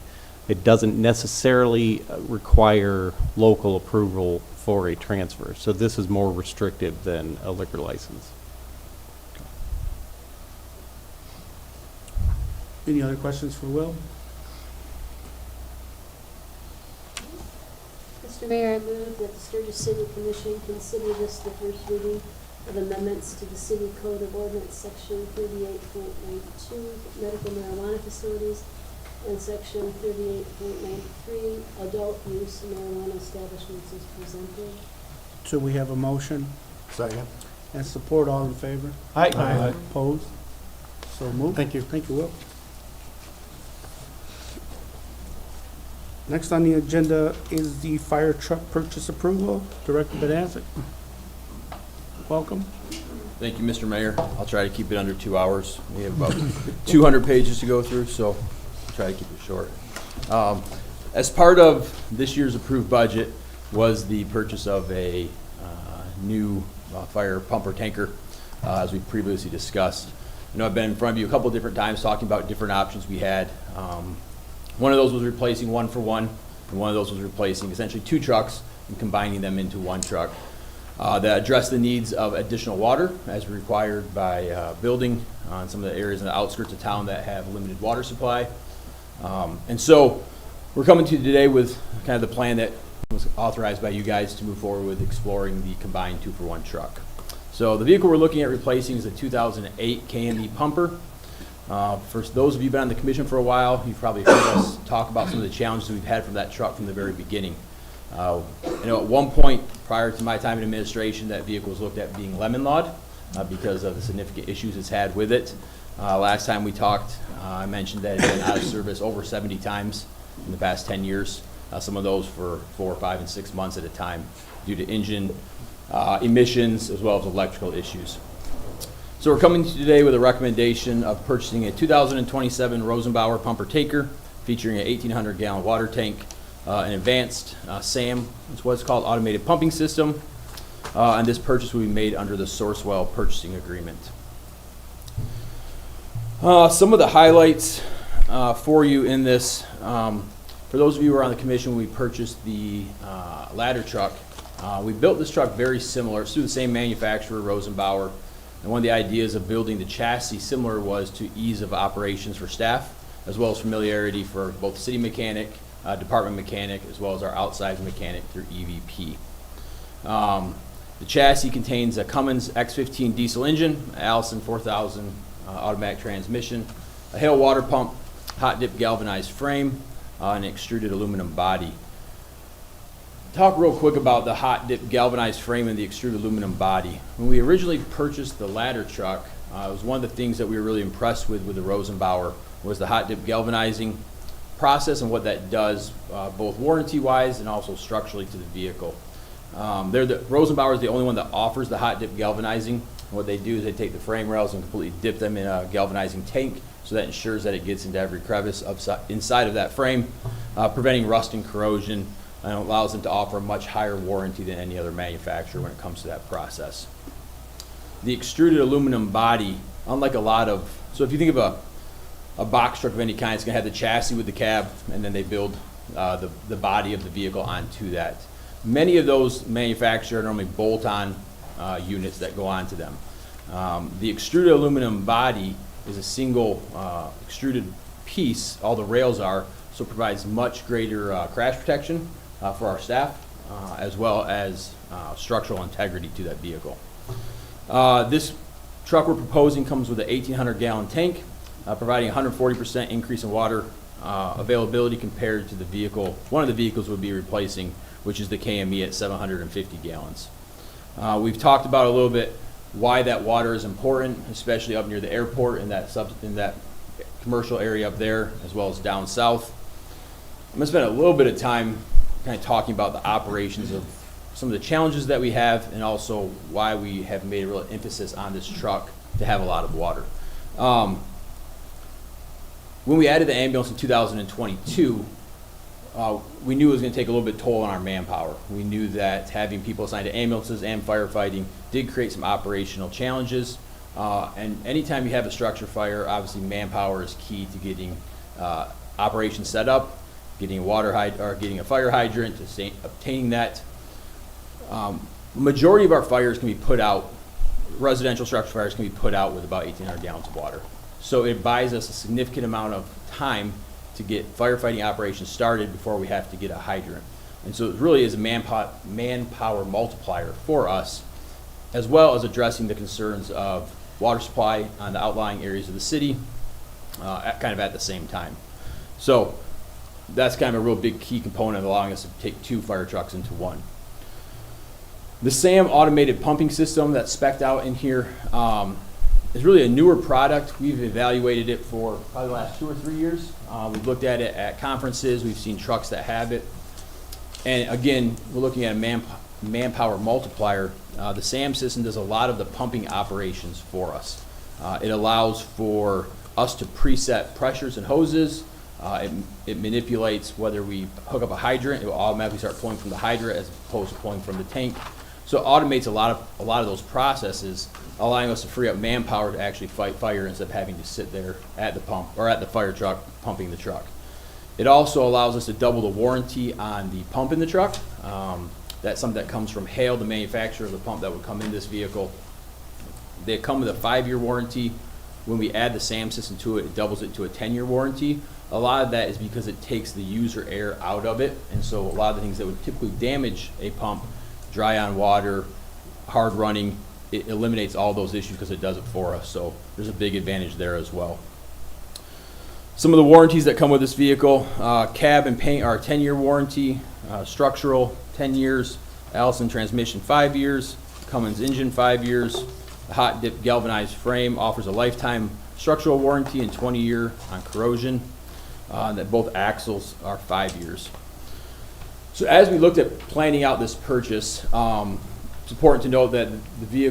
It doesn't necessarily require local approval for a transfer. So this is more restrictive than a liquor license. Any other questions for Will? Mr. Mayor, I move that the Sturgis City Commission consider this the first reading of amendments to the City Code of Ordinance, Section 38.92, medical marijuana facilities, and Section 38.93, adult use marijuana establishments as presented. So we have a motion Second. and support. All in favor? Aye. Opposed? So moved. Thank you. Thank you, Will. Next on the agenda is the fire truck purchase approval. Director Bedanzik. Welcome. Thank you, Mr. Mayor. I'll try to keep it under 2 hours. We have about 200 pages to go through, so I'll try to keep it short. As part of this year's approved budget was the purchase of a new fire pumper tanker, as we previously discussed. I know I've been in front of you a couple different times talking about different options we had. One of those was replacing one for one, and one of those was replacing essentially 2 trucks and combining them into 1 truck that address the needs of additional water as required by building on some of the areas in the outskirts of town that have limited water supply. And so we're coming to you today with kind of the plan that was authorized by you guys to move forward with exploring the combined 2-for-1 truck. So the vehicle we're looking at replacing is a 2008 KME pumper. For those of you who've been on the commission for a while, you've probably heard us talk about some of the challenges we've had from that truck from the very beginning. You know, at one point prior to my time in administration, that vehicle was looked at being lemon lawed because of the significant issues it's had with it. Last time we talked, I mentioned that it's been out of service over 70 times in the past 10 years. Some of those for 4, 5, and 6 months at a time due to engine emissions as well as electrical issues. So we're coming to you today with a recommendation of purchasing a 2027 Rosenbauer pumper taker featuring an 1,800-gallon water tank, an advanced SAM, is what's called automated pumping system, and this purchase will be made under the Sourcewell purchasing agreement. Some of the highlights for you in this, for those of you who are on the commission, when we purchased the ladder truck, we built this truck very similar. It's through the same manufacturer, Rosenbauer, and one of the ideas of building the chassis similar was to ease of operations for staff, as well as familiarity for both city mechanic, department mechanic, as well as our outside mechanic through EVP. The chassis contains a Cummins X15 diesel engine, Allison 4000 automatic transmission, a Hale water pump, hot dip galvanized frame, an extruded aluminum body. Talk real quick about the hot dip galvanized frame and the extruded aluminum body. When we originally purchased the ladder truck, it was one of the things that we were really impressed with the Rosenbauer was the hot dip galvanizing process and what that does both warranty wise and also structurally to the vehicle. Rosenbauer is the only one that offers the hot dip galvanizing. And what they do is they take the frame rails and completely dip them in a galvanizing tank, so that ensures that it gets into every crevice inside of that frame, preventing rust and corrosion, and allows them to offer a much higher warranty than any other manufacturer when it comes to that process. The extruded aluminum body, unlike a lot of, so if you think of a box truck of any kind, it's going to have the chassis with the cab, and then they build the body of the vehicle onto that. Many of those manufacturers normally bolt-on units that go onto them. The extruded aluminum body is a single extruded piece, all the rails are, so it provides much greater crash protection for our staff, as well as structural integrity to that vehicle. This truck we're proposing comes with an 1,800-gallon tank, providing 140% increase in water availability compared to the vehicle. One of the vehicles would be replacing, which is the KME at 750 gallons. We've talked about a little bit why that water is important, especially up near the airport in that commercial area up there, as well as down south. I'm going to spend a little bit of time kind of talking about the operations of some of the challenges that we have and also why we have made a real emphasis on this truck to have a lot of water. When we added the ambulance in 2022, we knew it was going to take a little bit toll on our manpower. We knew that having people assigned to ambulances and firefighting did create some operational challenges. And anytime you have a structure fire, obviously manpower is key to getting operations set up, getting getting a fire hydrant, obtaining that. Majority of our fires can be put out, residential structure fires can be put out with about 1,800 gallons of water. So it buys us a significant amount of time to get firefighting operations started before we have to get a hydrant. And so it really is a manpower multiplier for us, as well as addressing the concerns of water supply on the outlying areas of the city kind of at the same time. So that's kind of a real big key component of allowing us to take 2 fire trucks into 1. The SAM automated pumping system that's spec'd out in here is really a newer product. We've evaluated it for probably the last 2 or 3 years. We've looked at it at conferences. We've seen trucks that have it. And again, we're looking at a manpower multiplier. The SAM system does a lot of the pumping operations for us. It allows for us to preset pressures and hoses. It manipulates whether we hook up a hydrant, it will automatically start pulling from the hydrant as opposed to pulling from the tank. So it automates a lot of those processes, allowing us to free up manpower to actually fight fire instead of having to sit there at the pump or at the fire truck pumping the truck. It also allows us to double the warranty on the pump in the truck. That's something that comes from Hale, the manufacturer of the pump that would come in this vehicle. They come with a 5-year warranty. When we add the SAM system to it, it doubles it to a 10-year warranty. A lot of that is because it takes the user air out of it, and so a lot of the things that would typically damage a pump, dry on water, hard running, it eliminates all those issues because it does it for us. So there's a big advantage there as well. Some of the warranties that come with this vehicle, cab and paint are a 10-year warranty, structural 10 years, Allison transmission 5 years, Cummins engine 5 years. The hot dip galvanized frame offers a lifetime structural warranty and 20-year on corrosion. That both axles are 5 years. So as we looked at planning out this purchase, it's important to note that the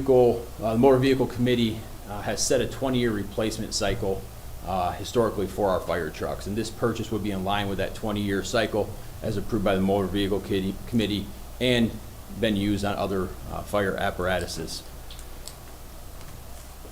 Motor Vehicle Committee has set a 20-year replacement cycle historically for our fire trucks, and this purchase would be in line with that 20-year cycle as approved by the Motor Vehicle Committee and been used on other fire apparatuses.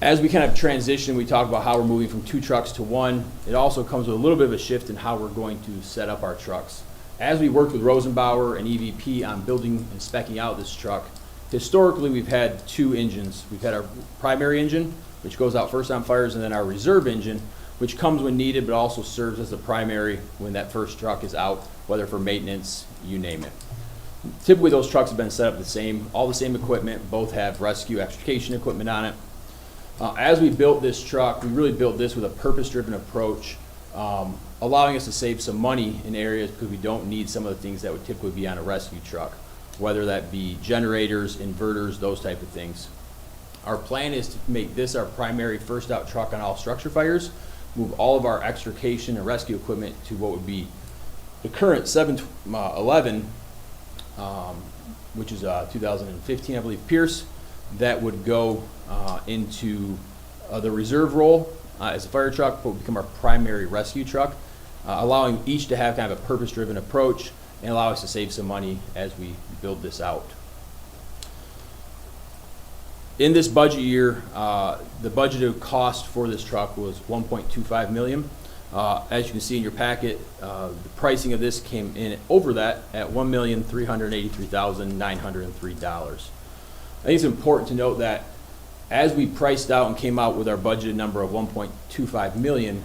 As we kind of transition, we talk about how we're moving from 2 trucks to 1. It also comes with a little bit of a shift in how we're going to set up our trucks. As we worked with Rosenbauer and EVP on building and speccing out this truck, historically we've had 2 engines. We've had our primary engine, which goes out first on fires, and then our reserve engine, which comes when needed but also serves as the primary when that first truck is out, whether for maintenance, you name it. Typically those trucks have been set up the same, all the same equipment, both have rescue extrication equipment on it. As we built this truck, we really built this with a purpose-driven approach, allowing us to save some money in areas because we don't need some of the things that would typically be on a rescue truck, whether that be generators, inverters, those type of things. Our plan is to make this our primary first out truck on all structure fires, move all of our extrication and rescue equipment to what would be the current 711, which is 2015, I believe, Pierce, that would go into the reserve role as a fire truck, but would become our primary rescue truck, allowing each to have kind of a purpose-driven approach and allow us to save some money as we build this out. In this budget year, the budgeted cost for this truck was $1.25 million. As you can see in your packet, the pricing of this came in over that at $1,383,903. I think it's important to note that as we priced out and came out with our budgeted number of $1.25 million,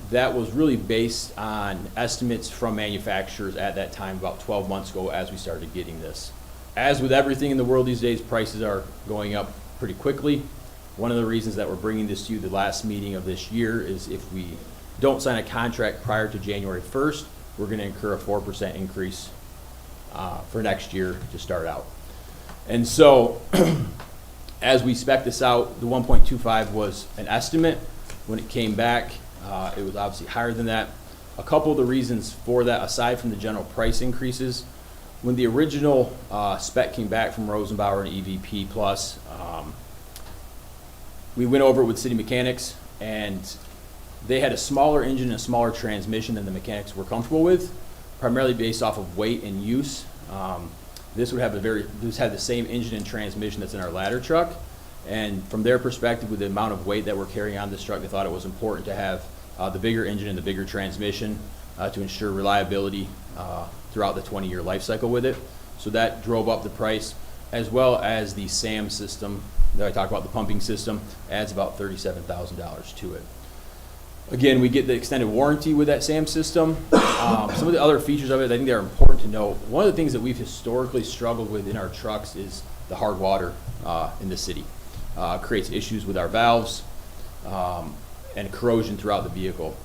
that was really based on estimates from manufacturers at that time about 12 months ago as we started getting this. As with everything in the world these days, prices are going up pretty quickly. One of the reasons that we're bringing this to you the last meeting of this year is if we don't sign a contract prior to January 1st, we're going to incur a 4% increase for next year to start out. And so as we spec this out, the 1.25 was an estimate. When it came back, it was obviously higher than that. A couple of the reasons for that, aside from the general price increases, when the original spec came back from Rosenbauer and EVP Plus, we went over it with city mechanics, and they had a smaller engine and a smaller transmission than the mechanics were comfortable with, primarily based off of weight and use. This had the same engine and transmission that's in our ladder truck, and from their perspective, with the amount of weight that we're carrying on this truck, they thought it was important to have the bigger engine and the bigger transmission to ensure reliability throughout the 20-year life cycle with it. So that drove up the price, as well as the SAM system that I talked about. The pumping system adds about $37,000 to it. Again, we get the extended warranty with that SAM system. Some of the other features of it, I think they're important to note. One of the things that we've historically struggled with in our trucks is the hard water in the city. Creates issues with our valves and corrosion throughout the vehicle.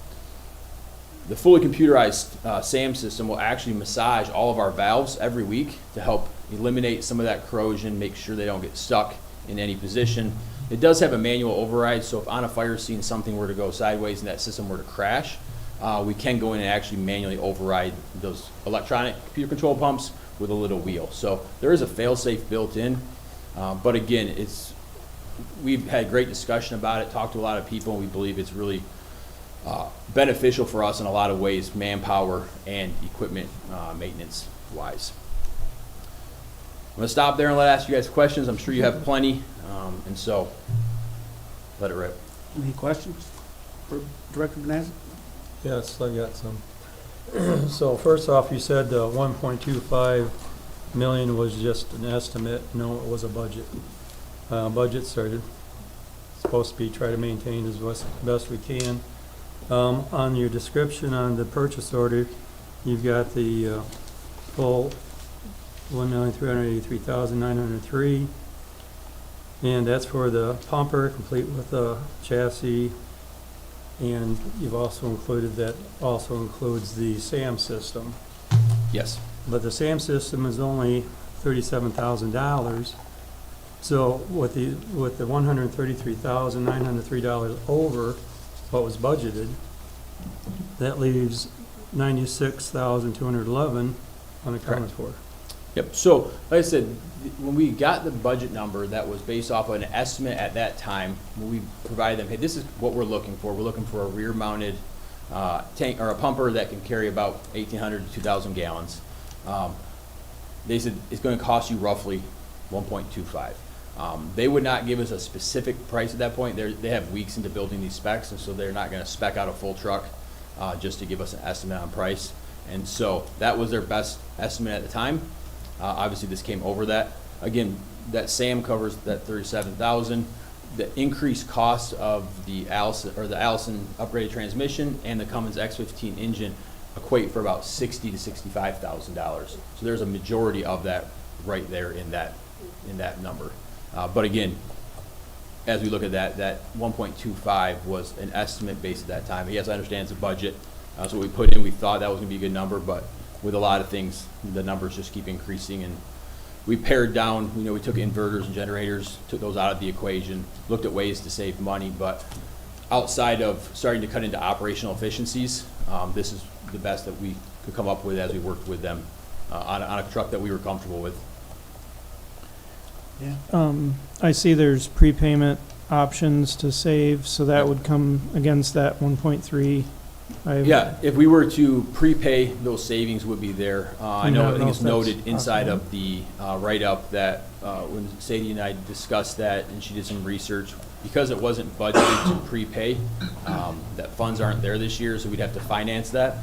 The fully computerized SAM system will actually massage all of our valves every week to help eliminate some of that corrosion, make sure they don't get stuck in any position. It does have a manual override, so if on a fire scene something were to go sideways and that system were to crash, we can go in and actually manually override those electronic computer control pumps with a little wheel. So there is a fail-safe built in, but again, we've had great discussion about it, talked to a lot of people, and we believe it's really beneficial for us in a lot of ways, manpower and equipment maintenance wise. gonna stop there and ask you guys questions. I'm sure you have plenty, and so, let it rip. Any questions for Director Bonazza? Yes, I got some. So first off, you said 1.25 million was just an estimate. No, it was a budget. Budget started, supposed to be try to maintain as best we can. On your description on the purchase order, you've got the full 1,383,903, and that's for the pumper, complete with the chassis. And you've also included that also includes the SAM system. Yes. But the SAM system is only $37,000. So with the $133,903 over what was budgeted, that leaves $96,211 unaccounted for. Yep, so, like I said, when we got the budget number, that was based off of an estimate at that time, when we provided them, hey, this is what we're looking for. We're looking for a rear-mounted tank, or a pumper that can carry about 1,800 to 2,000 gallons. They said it's gonna cost you roughly 1.25. They would not give us a specific price at that point. They have weeks into building these specs, and so they're not gonna spec out a full truck just to give us an estimate on price. And so that was their best estimate at the time. Obviously, this came over that. Again, that SAM covers that 37,000. The increased cost of the Allison upgraded transmission and the Cummins X15 engine equate for about $60,000 to $65,000. So there's a majority of that right there in that number. But again, as we look at that 1.25 was an estimate based at that time. Yes, I understand it's a budget. So we put in, we thought that was gonna be a good number, but with a lot of things, the numbers just keep increasing, and we pared down, we took inverters and generators, took those out of the equation, looked at ways to save money, but outside of starting to cut into operational efficiencies, this is the best that we could come up with as we worked with them on a truck that we were comfortable with. Yeah. I see there's prepayment options to save, so that would come against that 1.3. Yeah, if we were to prepay, those savings would be there. I think it's noted inside of the write-up that when Sadie and I discussed that, and she did some research, because it wasn't budgeted to prepay, that funds aren't there this year, so we'd have to finance that.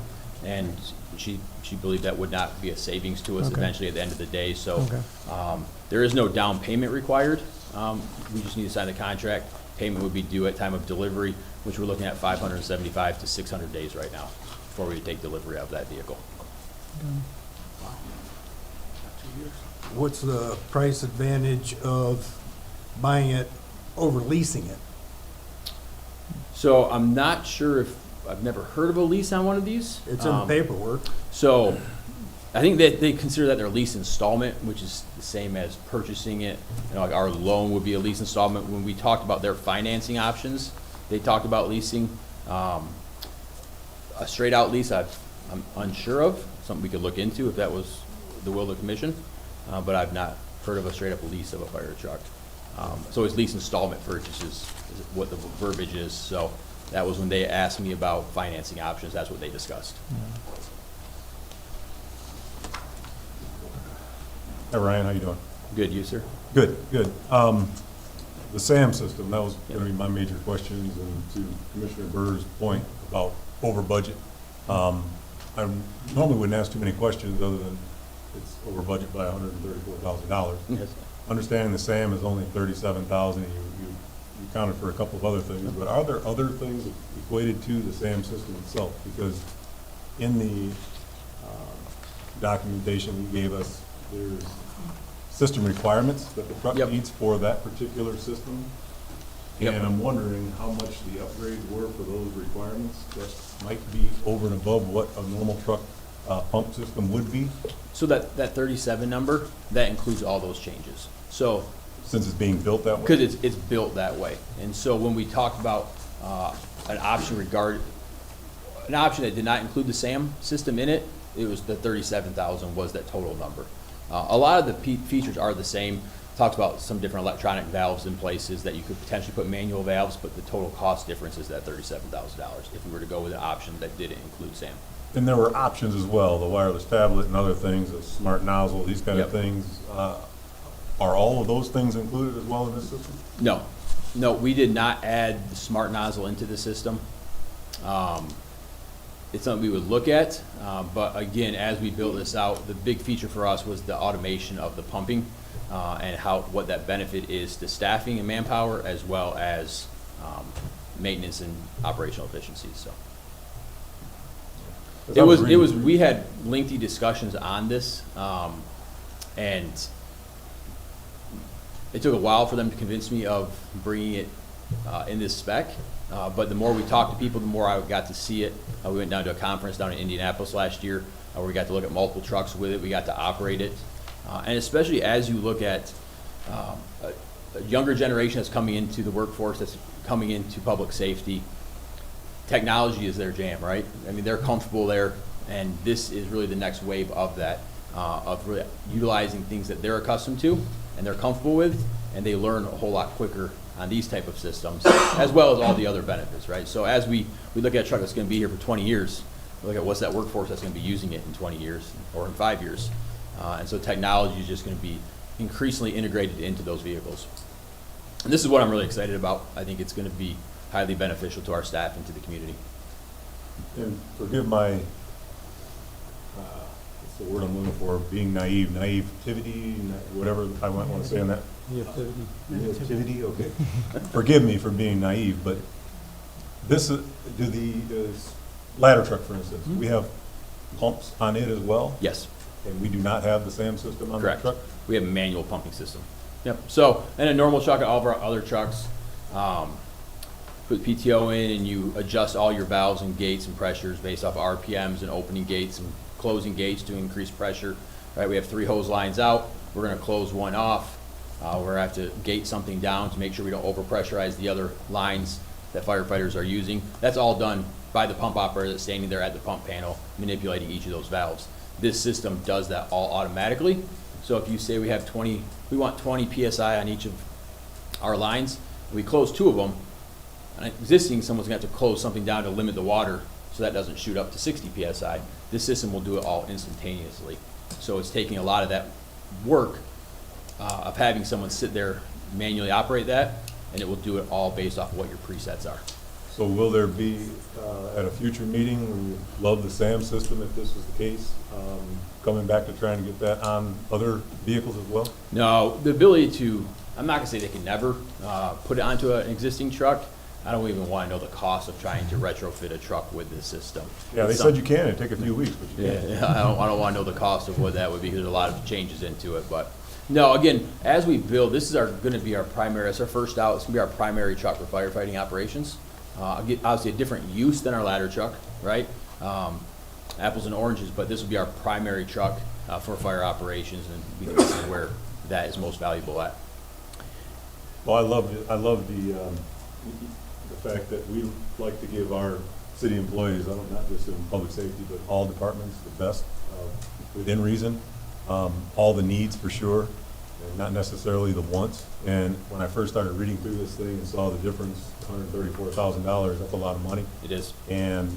And she believed that would not be a savings to us eventually at the end of the day. So there is no down payment required. We just need to sign the contract. Payment would be due at time of delivery, which we're looking at 575 to 600 days right now before we take delivery of that vehicle. What's the price advantage of buying it over leasing it? So I'm not sure if, I've never heard of a lease on one of these. It's in the paperwork. So I think that they consider that their lease installment, which is the same as purchasing it. Like our loan would be a lease installment. When we talked about their financing options, they talked about leasing. A straight out lease, I'm unsure of, something we could look into if that was the will of the commission, but I've not heard of a straight up lease of a fire truck. So it's lease installment purchases is what the verbiage is. So that was when they asked me about financing options, that's what they discussed. Hi, Ryan, how you doing? Good, you, sir? Good, good. The SAM system, that was going to be my major questions, and to Commissioner Burr's point about over budget. I normally wouldn't ask too many questions other than it's over budget by $134,000. Yes. Understanding the SAM is only $37,000, you accounted for a couple of other things, but are there other things equated to the SAM system itself? Because in the documentation you gave us, there's system requirements that the truck needs for that particular system. And I'm wondering how much the upgrades were for those requirements that might be over and above what a normal truck pump system would be. So that 37 number, that includes all those changes. So since it's being built that way? Because it's built that way. And so when we talked about an option that did not include the SAM system in it, it was the 37,000 was that total number. A lot of the features are the same. Talked about some different electronic valves in places that you could potentially put manual valves, but the total cost difference is that $37,000 if we were to go with an option that didn't include SAM. And there were options as well, the wireless tablet and other things, a smart nozzle, these kind of things. are all of those things included as well in this system? No, we did not add the smart nozzle into the system. It's something we would look at, but again, as we build this out, the big feature for us was the automation of the pumping and what that benefit is to staffing and manpower, as well as maintenance and operational efficiencies. So we had lengthy discussions on this, and it took a while for them to convince me of bringing it in this spec. But the more we talked to people, the more I got to see it. We went down to a conference down in Indianapolis last year where we got to look at multiple trucks with it. We got to operate it. And especially as you look at a younger generation that's coming into the workforce, that's coming into public safety, technology is their jam, right? I mean, they're comfortable there, and this is really the next wave of that, of really utilizing things that they're accustomed to and they're comfortable with, and they learn a whole lot quicker on these type of systems, as well as all the other benefits, right? So as we look at a truck that's going to be here for 20 years, we look at what's that workforce that's going to be using it in 20 years or in 5 years. And so technology is just going to be increasingly integrated into those vehicles. And this is what I'm really excited about. I think it's going to be highly beneficial to our staff and to the community. And forgive my, what's the word I'm looking for, being naivety, whatever I might want to say on that. Naivety, okay. Forgive me for being naive, but this, the ladder truck, for instance, we have pumps on it as well? Yes. And we do not have the SAM system on that truck? We have a manual pumping system. Yep. So, in a normal truck, all of our other trucks, put PTO in and you adjust all your valves and gates and pressures based off RPMs and opening gates and closing gates to increase pressure. Right? We have 3 hose lines out. We're going to close one off. We're going to have to gate something down to make sure we don't overpressurize the other lines that firefighters are using. That's all done by the pump operator that's standing there at the pump panel manipulating each of those valves. This system does that all automatically. So if you say we want 20 PSI on each of our lines, and we close 2 of them, and existing, someone's going to have to close something down to limit the water so that doesn't shoot up to 60 PSI. This system will do it all instantaneously. So it's taking a lot of that work of having someone sit there, manually operate that, and it will do it all based off of what your presets are. So will there be, at a future meeting, we would love the SAM system if this was the case, coming back to trying to get that on other vehicles as well? No, the ability to, I'm not going to say they can never put it onto an existing truck. I don't even want to know the cost of trying to retrofit a truck with this system. Yeah, they said you can. It'd take a few weeks, but you can. Yeah, I don't want to know the cost of what that would be because there's a lot of changes into it. But no, again, as we build, this is going to be our primary, it's our first out, it's going to be our primary truck for firefighting operations. Obviously a different use than our ladder truck, right? Apples and oranges, but this will be our primary truck for fire operations, and we think this is where that is most valuable at. Well, I love the fact that we like to give our city employees, not just in public safety, but all departments, the best within reason. All the needs for sure, and not necessarily the wants. And when I first started reading through this thing and saw the difference, $134,000, that's a lot of money. It is. And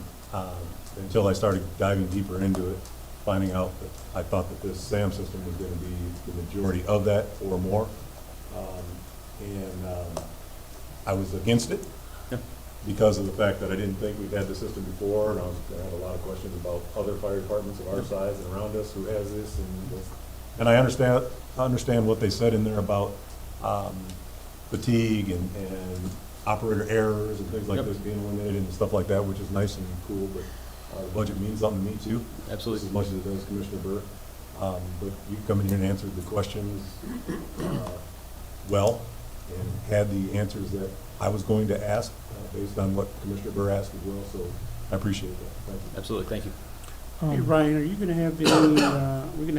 until I started diving deeper into it, finding out that I thought that this SAM system was going to be the majority of that or more. I was against it because of the fact that I didn't think we've had the system before, and I had a lot of questions about other fire departments of our size and around us who has this. And I understand what they said in there about fatigue and operator errors and things like this being eliminated and stuff like that, which is nice and cool, but the budget means something to me too. Absolutely. As much as it does Commissioner Burr. But you come in here and answered the questions well, and had the answers that I was going to ask based on what Commissioner Burr asked as well, so I appreciate that. Thank you. Absolutely, thank you. Hey, Ryan, are you going to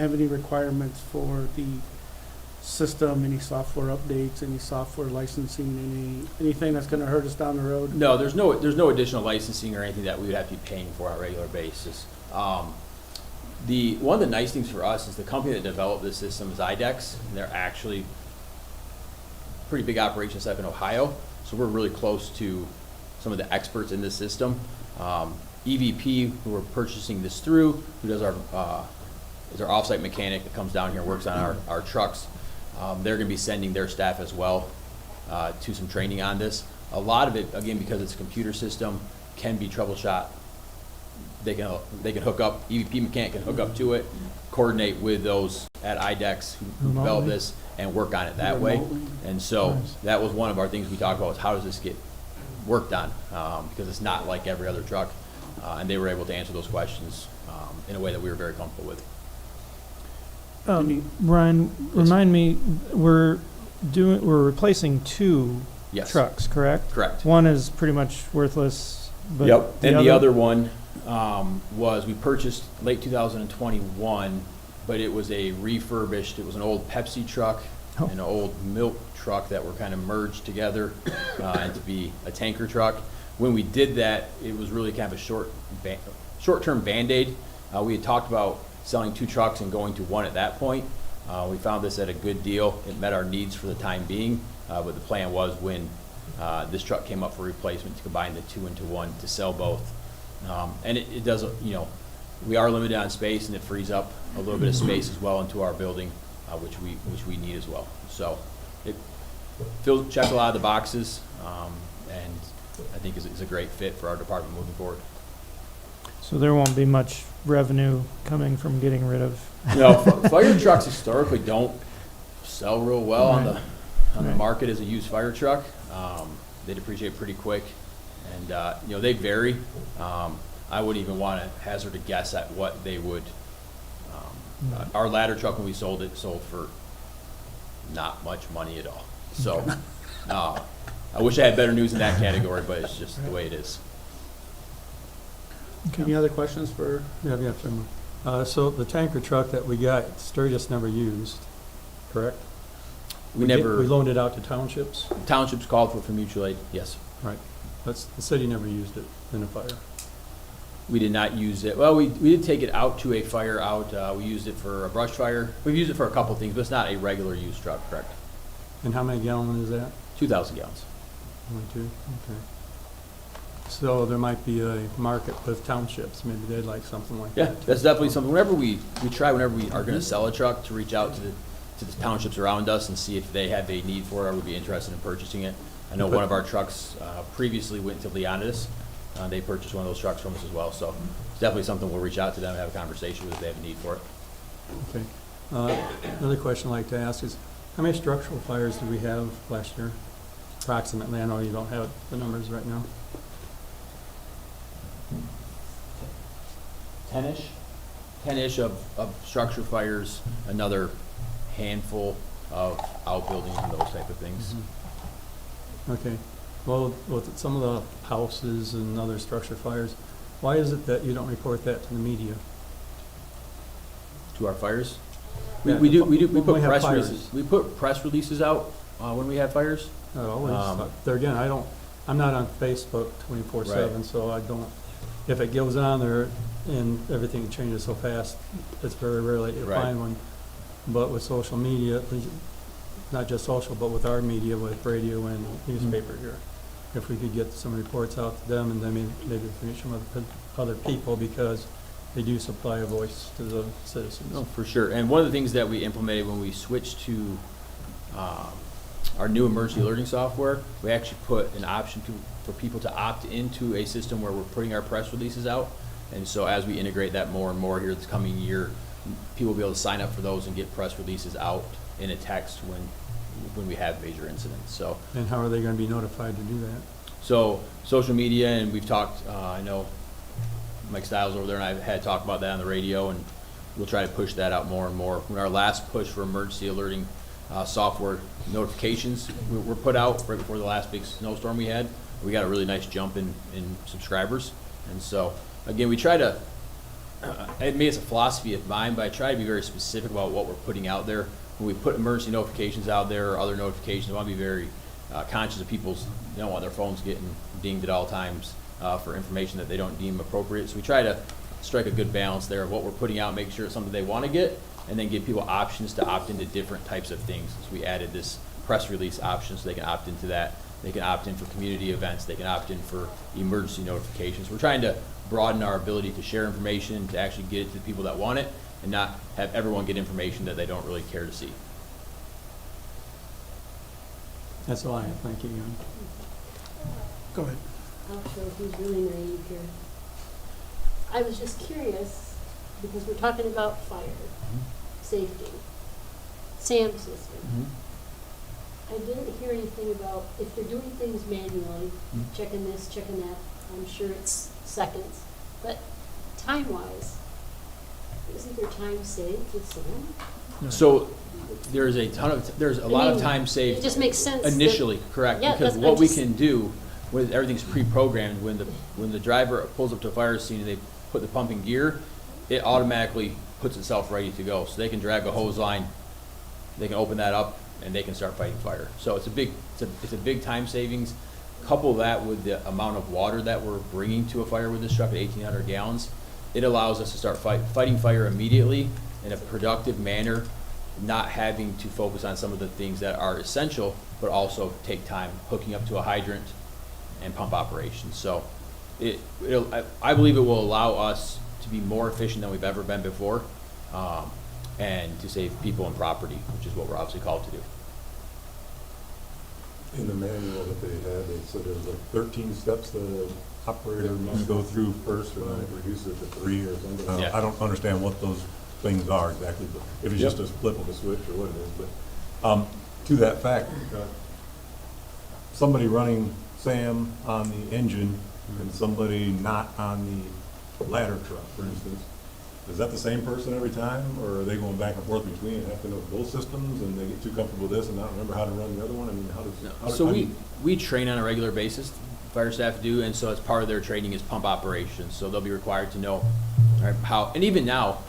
have any requirements for the system, any software updates, any software licensing, anything that's going to hurt us down the road? No, there's no additional licensing or anything that we would have to be paying for on a regular basis. One of the nice things for us is the company that developed this system is IDEX, and they're actually pretty big operations up in Ohio, so we're really close to some of the experts in this system. EVP, who we're purchasing this through, who does is our offsite mechanic that comes down here and works on our trucks. They're gonna be sending their staff as well to some training on this. A lot of it, again, because it's a computer system, can be troubleshot. They can hook up, EP mechanic can hook up to it, coordinate with those at IDEX who develop this and work on it that way. And so that was one of our things we talked about, was how does this get worked on? Because it's not like every other truck. And they were able to answer those questions in a way that we were very comfortable with. Ryan, remind me, we're replacing two Yes. trucks, correct? Correct. One is pretty much worthless, but Yep, and the other one was, we purchased late 2021, but it was a refurbished, it was an old Pepsi truck and an old milk truck that were kind of merged together and to be a tanker truck. When we did that, it was really kind of a short-term Band-Aid. We had talked about selling two trucks and going to one at that point. We found this at a good deal. It met our needs for the time being, but the plan was when this truck came up for replacement to combine the two into one to sell both. And it does, you know, we are limited on space, and it frees up a little bit of space as well into our building, which we need as well. So it checks a lot of the boxes, and I think is a great fit for our department moving forward. So there won't be much revenue coming from getting rid of. No, fire trucks historically don't sell real well on the Right. market as a used fire truck. They depreciate pretty quick, and you know, they vary. I wouldn't even want to hazard a guess at what they would. Our ladder truck, when we sold it, sold for not much money at all. So I wish I had better news in that category, but it's just the way it is. Any other questions for? Yeah, I've got some more. So the tanker truck that we got, Sturgis never used, correct? We never. We loaned it out to townships? Townships called for mutual aid, yes. Right. The city never used it in a fire. We did not use it. Well, we did take it out to a fire out. We used it for a brush fire. We've used it for a couple things, but it's not a regular used truck, correct? And how many gallon is that? 2,000 gallons. Only two? Okay. So there might be a market with townships, maybe they'd like something like Yeah, that. that's definitely something. Whenever we are going to sell a truck, to reach out to the townships around us and see if they have a need for it or would be interested in purchasing it. I know one of our trucks previously went to Leonidas. They purchased one of those trucks from us as well. So it's definitely something we'll reach out to them and have a conversation with if they have a need for it. Okay. Another question I'd like to ask is, how many structural fires did we have last year? Approximately, I know you don't have the numbers right now. 10-ish of structure fires, another handful of outbuildings and those type of things. Okay. Well, with some of the houses and other structure fires, why is it that you don't report that to the media? To our fires? Yeah, We when put we have press fires. releases. We put press releases out when we have fires. Not always. There again, I'm not on Facebook 24/7, Right. so I don't, if it goes on there and everything changes so fast, it's very rare that you Right. find one. But with social media, at least, not just social, but with our media, with radio and newspaper here, if we could get some reports out to them and then maybe reach some other people, because they do supply a voice to the citizens. No, for sure. And one of the things that we implemented when we switched to our new emergency alerting software, we actually put an option for people to opt into a system where we're putting our press releases out. And so as we integrate that more and more here this coming year, people will be able to sign up for those and get press releases out in a text when we have major incidents. So. And how are they going to be notified to do that? So social media, and we've talked, I know Mike Stiles over there and I had talked about that on the radio, and we'll try to push that out more and more. When our last push for emergency alerting software notifications were put out right before the last big snowstorm we had, we got a really nice jump in subscribers. And so, again, we try to, maybe it's a philosophy of mine, but I try to be very specific about what we're putting out there. When we put emergency notifications out there or other notifications, I want to be very conscious of they don't want their phones getting dinged at all times for information that they don't deem appropriate. So we try to strike a good balance there of what we're putting out, make sure it's something they want to get, and then give people options to opt into different types of things. So we added this press release option so they can opt into that. They can opt in for community events. They can opt in for emergency notifications. We're trying to broaden our ability to share information, to actually get it to the people that want it, and not have everyone get information that they don't really care to see. That's all I have, thank you. Go ahead. I'll show who's really naive here. I was just curious, because we're talking about fire, safety, SAM system. I didn't hear anything about if they're doing things manually, checking this, checking that. I'm sure it's seconds, but time-wise, isn't there time saved with SAM? So there's a lot of time saved. It just makes sense. that- Initially, correct, Yeah, because that's- what I we just- can do, with everything's pre-programmed, when the driver pulls up to a fire scene and they put the pump in gear, it automatically puts itself ready to go. So they can drag a hose line, they can open that up, and they can start fighting fire. So it's a big time savings. Couple that with the amount of water that we're bringing to a fire with this truck at 1,800 gallons, it allows us to start fighting fire immediately in a productive manner, not having to focus on some of the things that are essential, but also take time hooking up to a hydrant and pump operations. So I believe it will allow us to be more efficient than we've ever been before, and to save people and property, which is what we're obviously called to do. In the manual that they had, they said there was like 13 steps the operator must go through first, and then it reduces it to 3 or something. Yeah. I don't understand what those things are exactly, but if it's just a flip of a switch or what it is. But to that fact, somebody running SAM on the engine and somebody not on the ladder truck, for instance, is that the same person every time, or are they going back and forth between and have to know both systems, and they get too comfortable with this and not remember how to run the other one? I mean, So we train on a regular basis, fire staff do, and so as part of their training is pump operations. So they'll be required to know how, and even now,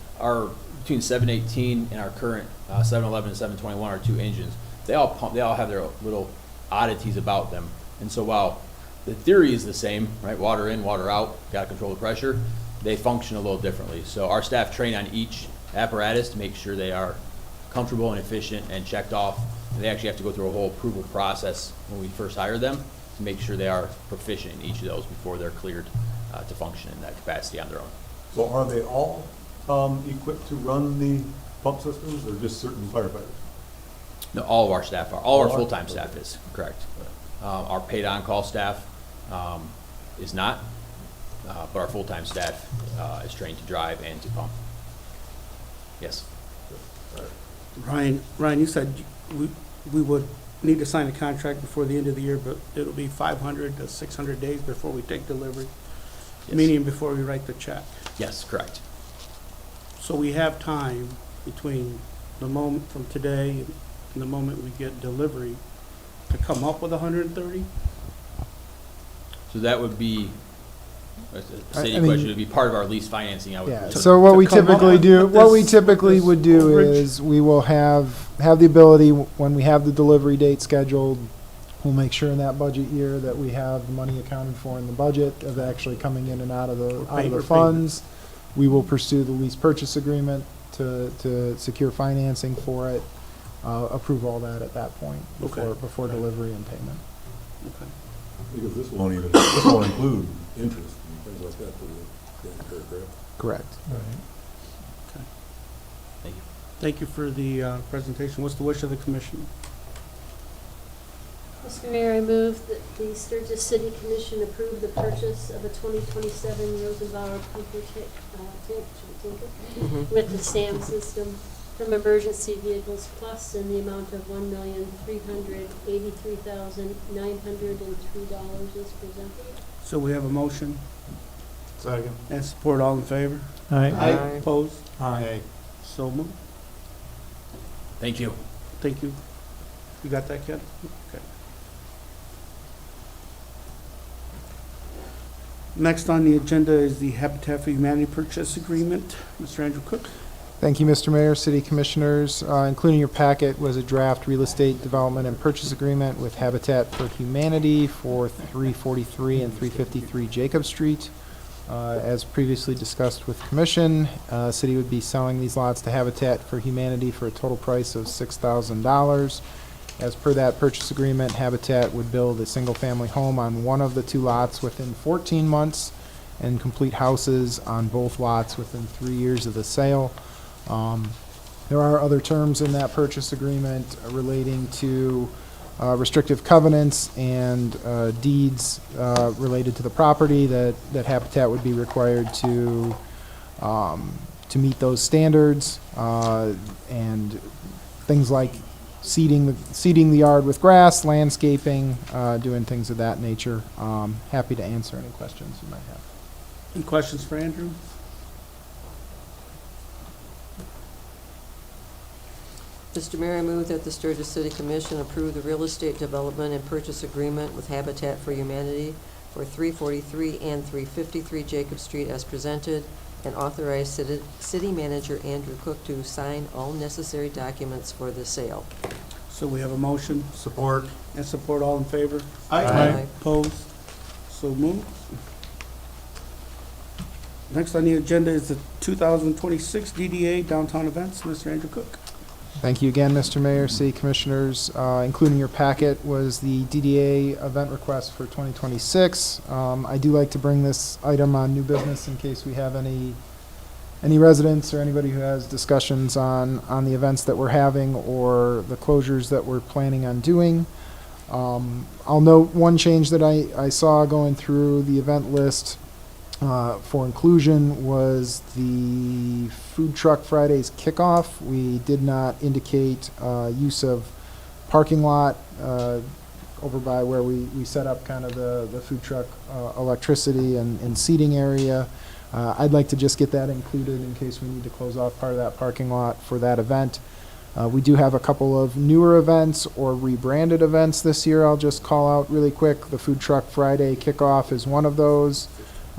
between 718 and our current 711 and 721, our two engines, they all have their little oddities about them. And so while the theory is the same, right, water in, water out, got to control the pressure, they function a little differently. So our staff train on each apparatus to make sure they are comfortable and efficient and checked off. And they actually have to go through a whole approval process when we first hire them to make sure they are proficient in each of those before they're cleared to function in that capacity on their own. So are they all equipped to run the pump systems, or just certain firefighters? No, all of our staff are. All our All are? full-time staff is, correct. Our paid on-call staff is not, but our full-time staff is trained to drive and to pump. Yes. Ryan, you said we would need to sign a contract before the end of the year, but it'll be 500 to 600 days before we take delivery, Yes. meaning before we write the check. Yes, correct. So we have time between the moment from today and the moment we get delivery to come up with 130? So that would be, a city I mean- question, it would be part of our lease financing, I would. Yeah, To- so what to we come up typically with do, what we this- typically this would do overage. is we will have the ability, when we have the delivery date scheduled, we'll make sure in that budget year that we have the money accounted for in the budget of actually coming in and out of the Payment. funds. We will pursue the lease purchase agreement to secure financing for it, approve all that at that point Okay. before delivery and payment. Okay. Because this won't include interest and things like that for the aircraft. Correct. Thank you. Thank you for the presentation. What's the wish of the commission? Mr. Mayor, I move that the Sturgis City Commission approve the purchase of a 2027 Rosenbauer pumper tanker with the SAM system from Emergency Vehicles Plus in the amount of $1,383,903 as presented. So we have a motion Second. and support. All in favor? Aye. Opposed? Aye. So moved. Thank you. Thank you. You got that, Ken? Okay. Next on the agenda is the Habitat for Humanity purchase agreement. Mr. Andrew Cook. Thank you, Mr. Mayor, City Commissioners. Including your packet was a draft real estate development and purchase agreement with Habitat for Humanity for 343 and 353 Jacob Street. As previously discussed with Commission, City would be selling these lots to Habitat for Humanity for a total price of $6,000. As per that purchase agreement, Habitat would build a single-family home on one of the two lots within 14 months and complete houses on both lots within 3 years of the sale. There are other terms in that purchase agreement relating to restrictive covenants and deeds related to the property that Habitat would be required to meet those standards, and things like seeding the yard with grass, landscaping, doing things of that nature. Happy to answer any questions you might have. Any questions for Andrew? Mr. Mayor, I move that the Sturgis City Commission approve the real estate development and purchase agreement with Habitat for Humanity for 343 and 353 Jacob Street as presented, and authorize city manager Andrew Cook to sign all necessary documents for the sale. So we have a motion Support. and support. All in favor? Aye. Opposed? So moved. Next on the agenda is the 2026 DDA Downtown Events. Mr. Andrew Cook. Thank you again, Mr. Mayor, City Commissioners. Including your packet was the DDA event request for 2026. I do like to bring this item on new business in case we have any residents or anybody who has discussions on the events that we're having or the closures that we're planning on doing. I'll note one change that I saw going through the event list for inclusion was the Food Truck Fridays kickoff. We did not indicate use of parking lot over by where we set up kind of the food truck electricity and seating area. I'd like to just get that included in case we need to close off part of that parking lot for that event. We do have a couple of newer events or rebranded events this year. I'll just call out really quick. The Food Truck Friday kickoff is one of those.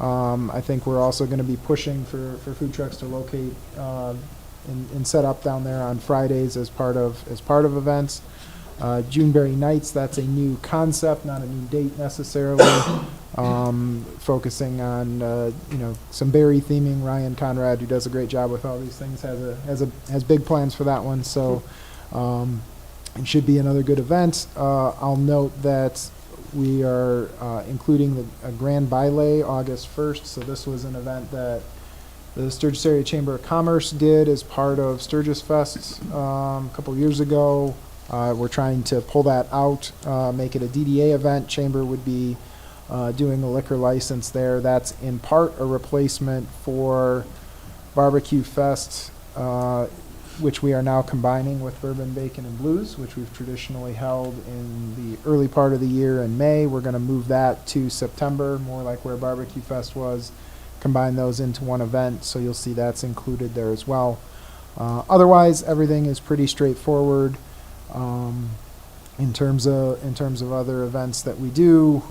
I think we're also going to be pushing for food trucks to locate and set up down there on Fridays as part of events. Juneberry Nights, that's a new concept, not a new date necessarily. Focusing on some berry theming. Ryan Conrad, who does a great job with all these things, has big plans for that one. So it should be another good event. I'll note that we are including a Grand Baile August 1st. So this was an event that the Sturgis Area Chamber of Commerce did as part of Sturgis Fest a couple years ago. We're trying to pull that out, make it a DDA event. Chamber would be doing a liquor license there. That's in part a replacement for Barbecue Fest, which we are now combining with Bourbon, Bacon, and Blues, which we've traditionally held in the early part of the year in May. We're going to move that to September, more like where Barbecue Fest was, combine those into one event, so you'll see that's included there as well. Otherwise, everything is pretty straightforward in terms of other events that we do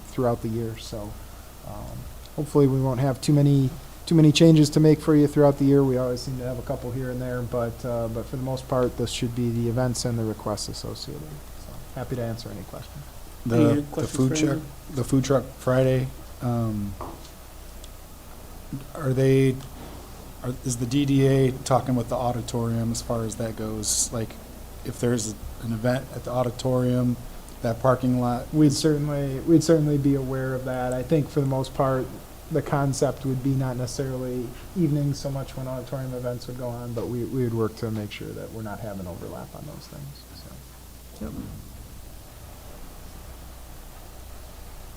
throughout the year. So hopefully we won't have too many changes to make for you throughout the year. We always seem to have a couple here and there, but for the most part, this should be the events and the requests associated. So happy to answer any questions. Any The questions for Andrew? Food Truck Friday, is the DDA talking with the auditorium as far as that goes? Like, if there's an event at the auditorium, that parking lot? We'd certainly be aware of that. I think for the most part, the concept would be not necessarily evenings so much when auditorium events would go on, but we would work to make sure that we're not having overlap on those things. So. Yep.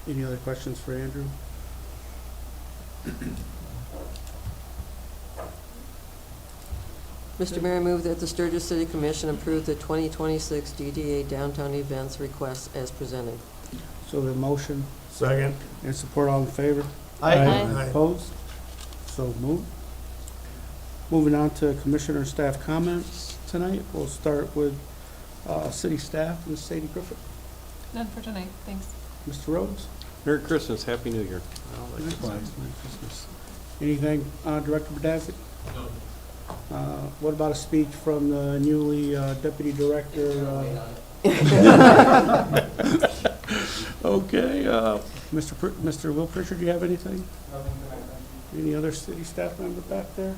Any other questions for Andrew? Mr. Mayor, I move that the Sturgis City Commission approve the 2026 DDA downtown events requests as presented. So the motion Second. and support. All in favor? Aye. Opposed? So moved. Moving on to commissioner staff comments tonight. We'll start with city staff, Ms. Sadie Griffith. None for tonight, thanks. Mr. Rhodes? Merry Christmas, Happy New Year. Likewise. Merry Christmas. Anything, Director Badazik? No. What about a speech from the newly deputy director? Okay, Mr. Will Pritchard, do you have anything? Any other city staff member back there?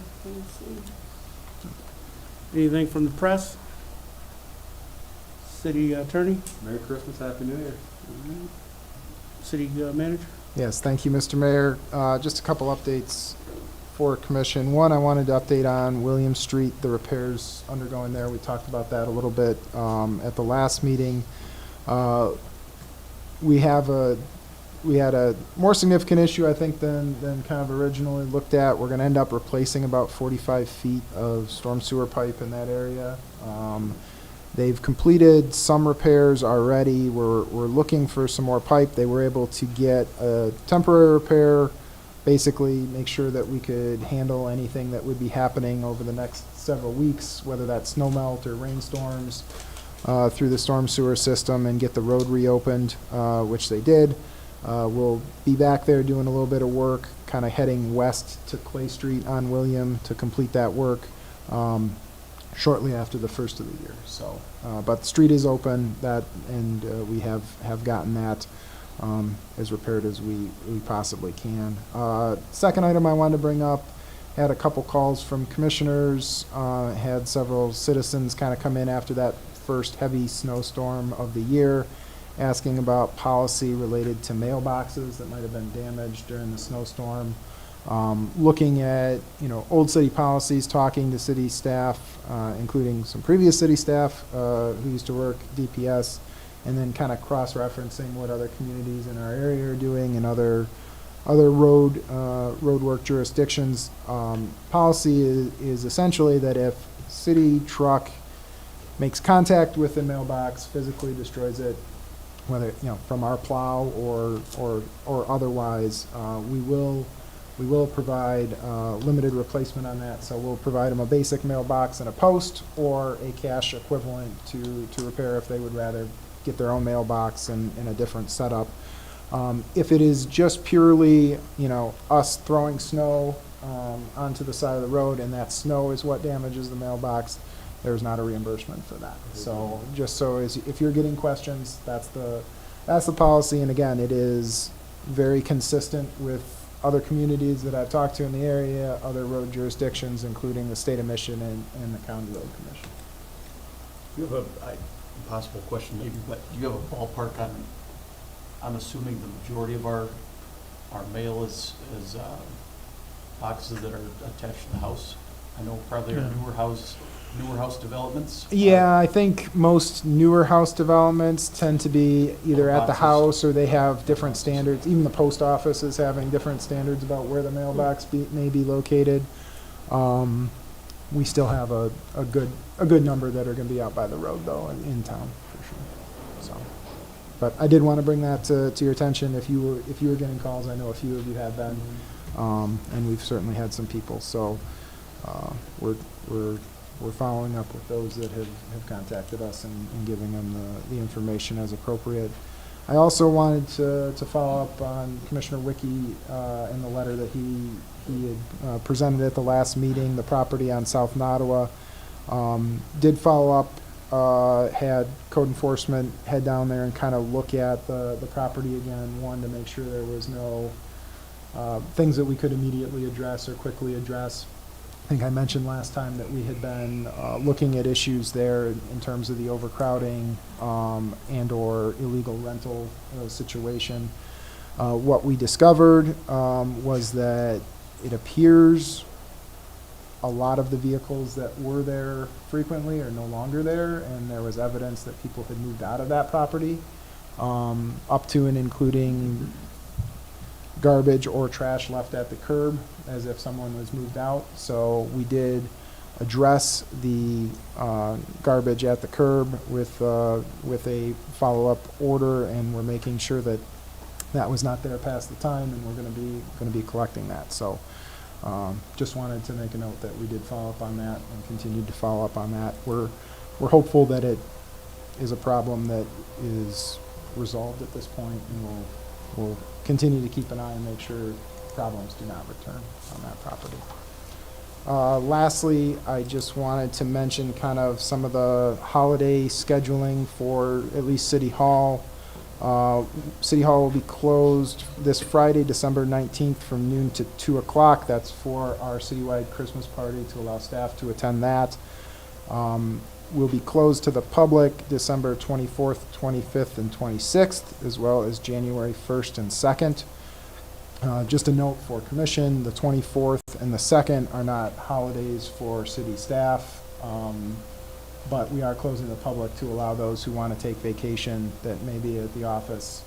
Anything from the press? City attorney? Merry Christmas, Happy New Year. City manager? Yes, thank you, Mr. Mayor. Just a couple updates for commission. One, I wanted to update on William Street, the repairs undergoing there. We talked about that a little bit at the last meeting. We had a more significant issue, I think, than kind of originally looked at. We're gonna end up replacing about 45 feet of storm sewer pipe in that area. They've completed some repairs already. We're looking for some more pipe. They were able to get a temporary repair, basically make sure that we could handle anything that would be happening over the next several weeks, whether that's snow melt or rainstorms, through the storm sewer system, and get the road reopened, which they did. We'll be back there doing a little bit of work, kind of heading west to Clay Street on William to complete that work shortly after the first of the year. So, but the street is open, and we have gotten that as repaired as we possibly can. Second item I wanted to bring up, had a couple calls from commissioners, had several citizens kind of come in after that first heavy snowstorm of the year, asking about policy related to mailboxes that might have been damaged during the snowstorm. Looking at, old city policies, talking to city staff, including some previous city staff who used to work DPS, and then kind of cross-referencing what other communities in our area are doing and other road work jurisdictions. Policy is essentially that if city truck makes contact with the mailbox, physically destroys it, whether from our plow or otherwise, we will provide limited replacement on that. So we'll provide them a basic mailbox and a post, or a cash equivalent to repair if they would rather get their own mailbox in a different setup. If it is just purely us throwing snow onto the side of the road, and that snow is what damages the mailbox, there's not a reimbursement for that. So just so as if you're getting questions, that's the policy. And again, it is very consistent with other communities that I've talked to in the area, other road jurisdictions, including the state of Michigan and the county road commission. You have a possible question maybe, but do you have a ballpark on? I'm assuming the majority of our mail is boxes that are attached to the house. I know probably our newer house developments. Yeah, I think most newer house developments tend to be either at the house, or they have different standards. Even the post office is having different standards about where the mailbox may be located. We still have a good number that are going to be out by the road though in town for sure. So, but I did want to bring that to your attention. If you were getting calls, I know a few of you have been, and we've certainly had some people. So we're following up with those that have contacted us and giving them the information as appropriate. I also wanted to follow up on Commissioner Wicke in the letter that he had presented at the last meeting, the property on South Nottawa. Did follow up, had code enforcement head down there and kind of look at the property again, one, to make sure there was no things that we could immediately address or quickly address. I think I mentioned last time that we had been looking at issues there in terms of the overcrowding and or illegal rental situation. What we discovered was that it appears a lot of the vehicles that were there frequently are no longer there, and there was evidence that people had moved out of that property, up to and including garbage or trash left at the curb, as if someone was moved out. So we did address the garbage at the curb with a follow-up order, and we're making sure that that was not there past the time, and we're going to be collecting that. So just wanted to make a note that we did follow up on that and continued to follow up on that. We're hopeful that it is a problem that is resolved at this point, and we'll continue to keep an eye and make sure problems do not return on that property. Lastly, I just wanted to mention kind of some of the holiday scheduling for at least City Hall. City Hall will be closed this Friday, December 19th from noon to 2 o'clock. That's for our citywide Christmas party to allow staff to attend that. Will be closed to the public December 24th, 25th, and 26th, as well as January 1st and 2nd. Just a note for commission, the 24th and the 2nd are not holidays for city staff. but we are closing the public to allow those who want to take vacation that may be at the office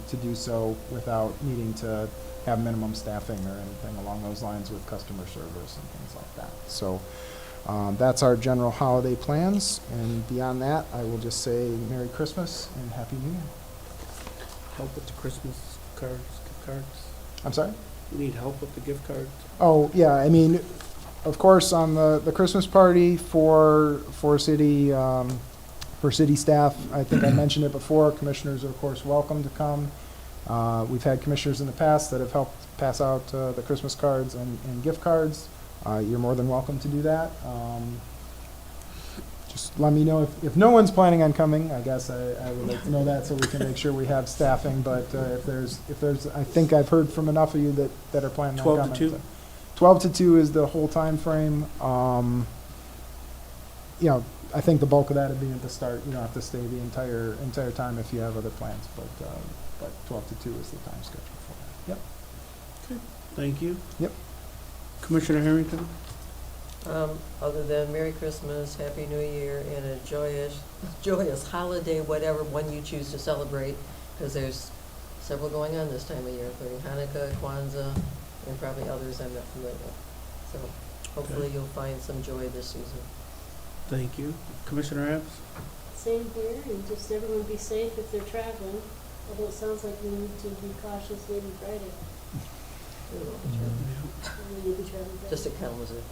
to do so without needing to have minimum staffing or anything along those lines with customer service and things like that. So that's our general holiday plans, and beyond that, I will just say Merry Christmas and Happy New Year. Help with the Christmas cards, gift cards? I'm sorry? You need help with the gift cards? Oh, yeah, I mean, of course, on the Christmas party for city staff, I think I mentioned it before, commissioners are of course welcome to come. We've had commissioners in the past that have helped pass out the Christmas cards and gift cards. You're more than welcome to do that. Just let me know if no one's planning on coming. I guess I would like to know that so we can make sure we have staffing. But if there's, I think I've heard from enough of you that are planning on coming. 12 to 2? 12 to 2 is the whole time frame. You know, I think the bulk of that would be at the start. You don't have to stay the entire time if you have other plans. But 12 to 2 is the time schedule for that. Yep. Okay, thank you. Yep. Commissioner Harrington? Other than Merry Christmas, Happy New Year, and a joyous holiday, whatever one you choose to celebrate, because there's several going on this time of year, including Hanukkah, Kwanzaa, and probably others I'm not familiar with. So hopefully you'll find some joy this season. Thank you. Commissioner Epps? Same here, and just everyone be safe if they're traveling, although it sounds like we need to be cautious maybe Friday. We will be traveling. We need to be traveling Friday. Just at Kalamazoo.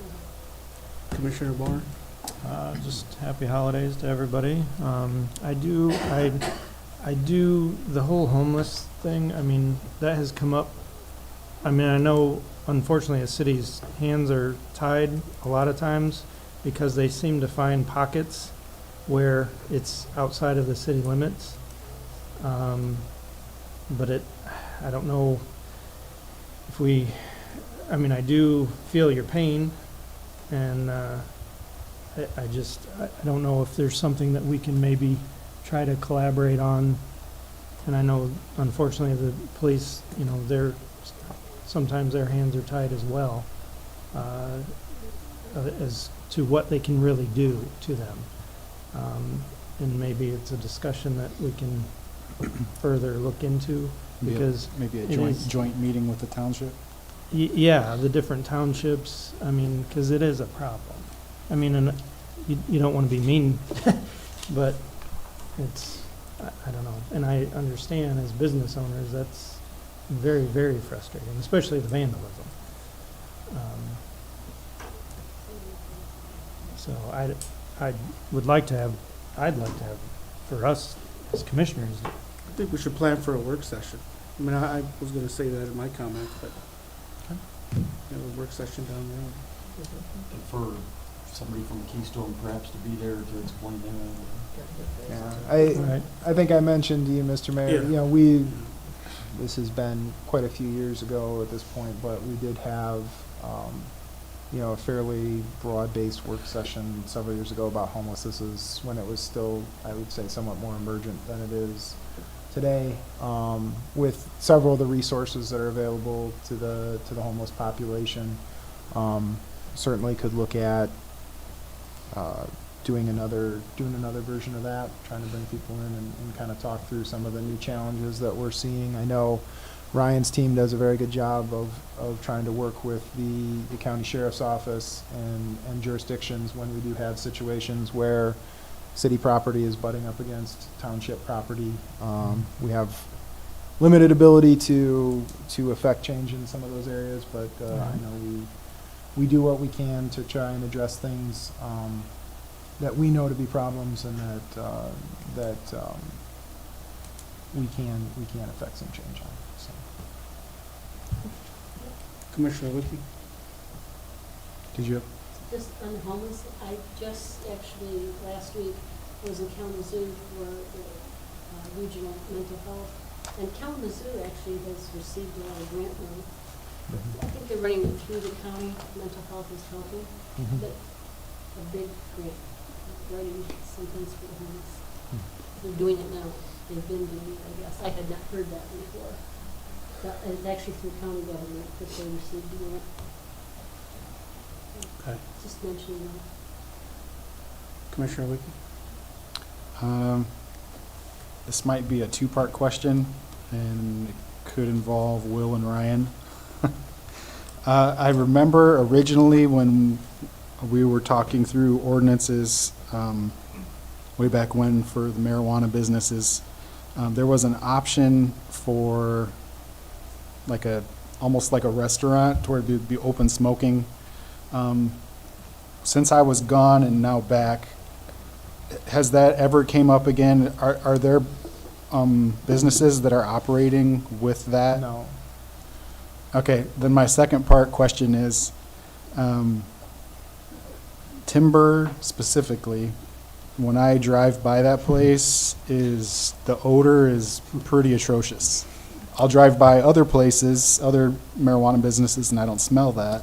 Commissioner Bourne? Just happy holidays to everybody. I do the whole homeless thing. I mean, that has come up. I mean, I know unfortunately the city's hands are tied a lot of times because they seem to find pockets where it's outside of the city limits. But I don't know if I mean, I do feel your pain, and I don't know if there's something that we can maybe try to collaborate on. And I know, unfortunately, the police, you know, sometimes their hands are tied as well, as to what they can really do to them. And maybe it's a discussion that we can further look into, because maybe a it is- joint meeting with the township. Yeah, the different townships, I mean, because it is a problem. I mean, and you don't want to be mean, but it's, I don't know. And I understand as business owners, that's very, very frustrating, especially the vandalism. So I'd like to have, for us as commissioners, I think we should plan for a work session. I mean, I was gonna say that in my comments, but have a work session down the road. And for somebody from Keystone perhaps to be there to explain that. Yeah, I think I mentioned to you, Mr. Mayor, Yeah. you know, this has been quite a few years ago at this point, but we did have, you know, a fairly broad-based work session several years ago about homeless. This is when it was still, I would say, somewhat more emergent than it is today, with several of the resources that are available to the homeless population. Certainly could look at doing another version of that, trying to bring people in and kind of talk through some of the new challenges that we're seeing. I know Ryan's team does a very good job of trying to work with the county sheriff's office and jurisdictions when we do have situations where city property is butting up against township property. We have limited ability to affect change in some of those areas, but I know we do what we can to try and address things that we know to be problems and that we can affect some change on. So. Commissioner Wiki? Did you? Just on the homeless, I just actually last week was in Kalamazoo for the regional mental health. And Kalamazoo actually has received a lot of grant money. I think they're running it through the county, mental health is helping, but a big grant, writing some things for the homeless. They're doing it now. They've been doing it, I guess. I had not heard that before. It's actually through county government that they received the grant. Okay. Just mentioning that. Commissioner Wiki? This might be a two-part question, and it could involve Will and Ryan. I remember originally when we were talking through ordinances way back when for the marijuana businesses, there was an option for almost like a restaurant to where it'd be open smoking. Since I was gone and now back, has that ever came up again? Are there businesses that are operating with that? No. Okay, then my second part question is, Timber specifically, when I drive by that place, the odor is pretty atrocious. I'll drive by other places, other marijuana businesses, and I don't smell that.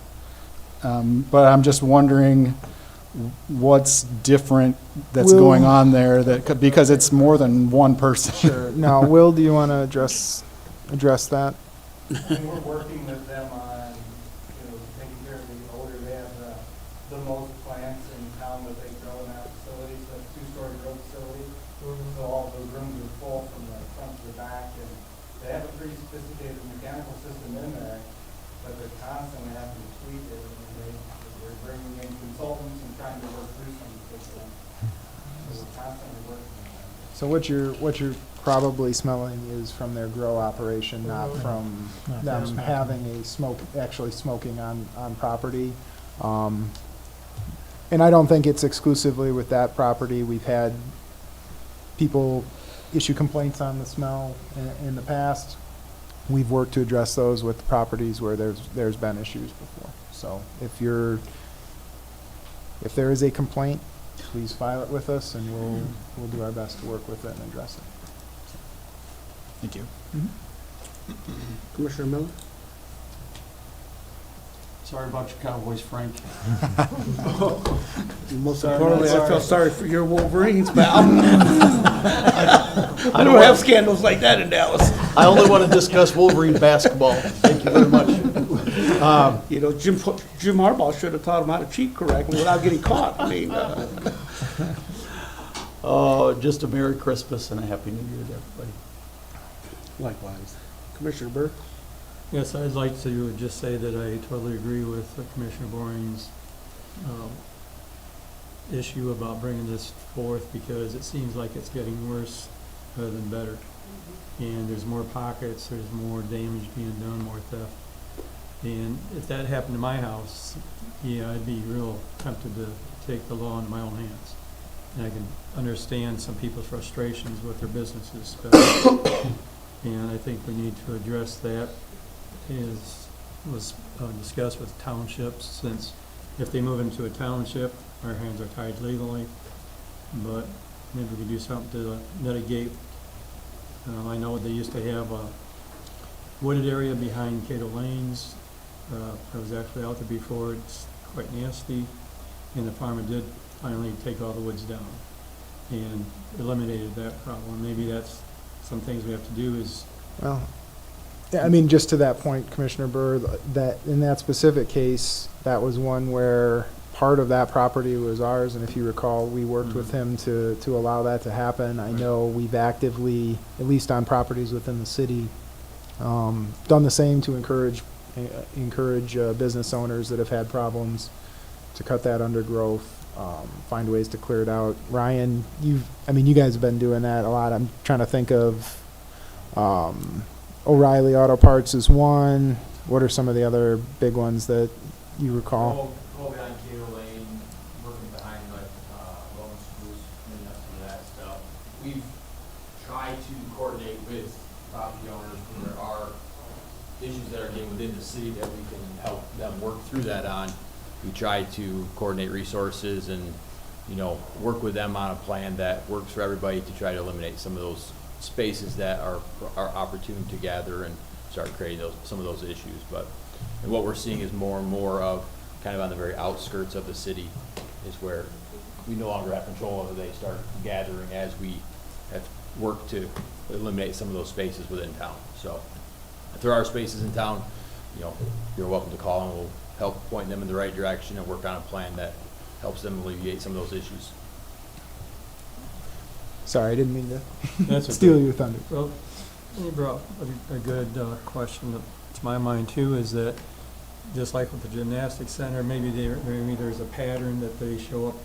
But I'm just wondering what's different that's Will- going on there because it's more than one person. Sure. Now, Will, do you want to address that? We're working with them on, taking care of the odor. They have the most plants in town that they grow in that facility, so it's a two-story grow facility. So all those rooms are full from the front to the back, and they have a pretty sophisticated mechanical system in there, but they're constantly having to tweak it, and they're bringing in consultants and trying to work through some of this stuff. So we're constantly working on that. So what you're probably smelling is from their grow operation, not from them having actually smoking on property. And I don't think it's exclusively with that property. We've had people issue complaints on the smell in the past. We've worked to address those with the properties where there's been issues before. So if there is a complaint, please file it with us, and we'll do our best to work with it and address it. Thank you. Commissioner Miller? Sorry about your Cowboys, Frank. Most Sorry, importantly, not I feel sorry. sorry for your Wolverines, pal. I don't have scandals like that in Dallas. I only want to discuss Wolverine basketball. Thank you very much. Jim Harbaugh should have taught him how to cheat correctly without getting caught. I mean, Just a Merry Christmas and a Happy New Year to everybody. likewise. Commissioner Burke? Yes, I'd like to just say that I totally agree with Commissioner Boring's issue about bringing this forth, because it seems like it's getting worse rather than better. And there's more pockets, there's more damage being done, more theft. And if that happened to my house, yeah, I'd be real tempted to take the law into my own hands. And I can understand some people's frustrations with their businesses. And I think we need to address that, as was discussed with townships, since if they move into a township, our hands are tied legally. But maybe we could do something to mitigate. I know they used to have a wooded area behind Cato Lanes. I was actually out there before. It's quite nasty. And the farmer did finally take all the woods down and eliminated that problem. Maybe that's some things we have to do is. Well, yeah, I mean, just to that point, Commissioner Burr, that in that specific case, that was one where part of that property was ours, and if you recall, we worked with him to allow that to happen. I know we've actively, at least on properties within the city, done the same to encourage business owners that have had problems to cut that undergrowth, find ways to clear it out. Ryan, you guys have been doing that a lot. I'm trying to think of O'Reilly Auto Parts is one. What are some of the other big ones that you recall? Go behind Cato Lane, working behind Lone Schools, cleaning up some of that stuff. We've tried to coordinate with property owners when there are issues that are getting within the city that we can help them work through that on. We try to coordinate resources and, work with them on a plan that works for everybody to try to eliminate some of those spaces that are opportune to gather and start creating some of those issues. And what we're seeing is more and more of kind of on the very outskirts of the city is where we no longer have control over. They start gathering as we have worked to eliminate some of those spaces within town. So if there are spaces in town, you're welcome to call and we'll help point them in the right direction and work on a plan that helps them alleviate some of those issues. Sorry, I didn't mean to That's okay. steal your thunder. Well, you brought a good question to my mind too, is that just like with the gymnastics center, maybe there's a pattern that they show up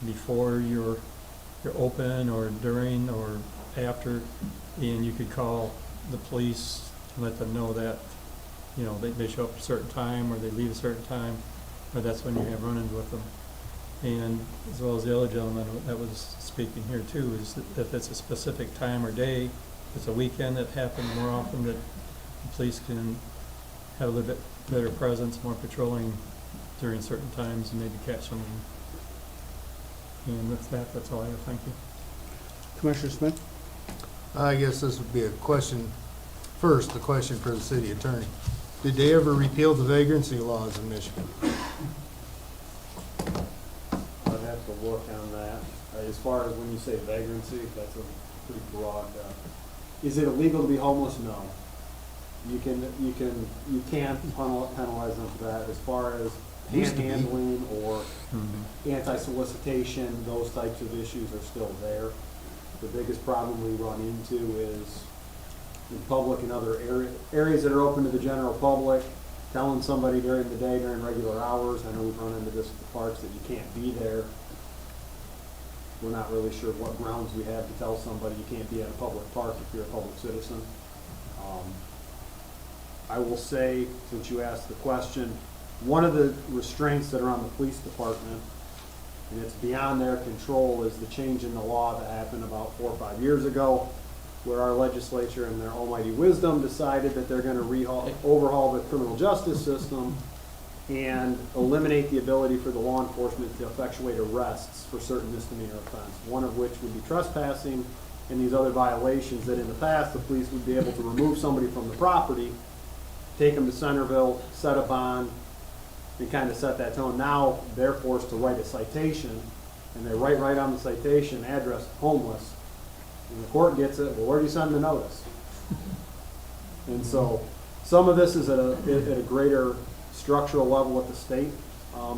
before you're open or during or after, and you could call the police and let them know that, you know, they show up at a certain time or they leave a certain time, or that's when you have run-ins with them. And as well as the other gentleman that was speaking here too, is that if it's a specific time or day, if it's a weekend, that happens more often, that the police can have a little bit better presence, more patrolling during certain times and maybe catch them. And with that, that's all I have. Thank you. Commissioner Smith? I guess this would be a question, first, the question for the city attorney. Did they ever repeal the vagrancy laws in Michigan? I'd have to look on that. As far as when you say vagrancy, that's a pretty broad. Is it illegal to be homeless? No. You can't penalize them for that. As far as panhandling or anti-solicitation, those types of issues are still there. The biggest problem we run into is in public and other areas that are open to the general public, telling somebody during the day, during regular hours. I know we've run into this at the parks, that you can't be there. We're not really sure what grounds we have to tell somebody you can't be at a public park if you're a public citizen. I will say, since you asked the question, one of the restraints that are on the police department, and it's beyond their control, is the change in the law that happened about 4 or 5 years ago, where our legislature in their almighty wisdom decided that they're going to overhaul the criminal justice system and eliminate the ability for the law enforcement to effectuate arrests for certain misdemeanor offense, one of which would be trespassing and these other violations that in the past the police would be able to remove somebody from the property, take them to Centerville, set a bond, and kind of set that tone. Now they're forced to write a citation, and they write right on the citation, address homeless, and the court gets it, well, where do you send the notice? And so some of this is at a greater structural level at the state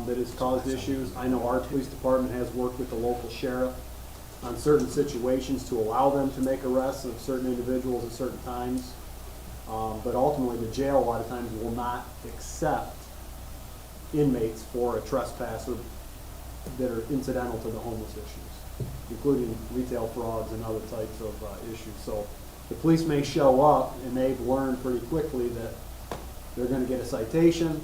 that has caused issues. I know our police department has worked with the local sheriff on certain situations to allow them to make arrests of certain individuals at certain times. But ultimately, the jail a lot of times will not accept inmates for a trespass or that are incidental to the homeless issues, including retail frauds and other types of issues. So the police may show up, and they've learned pretty quickly that they're going to get a citation,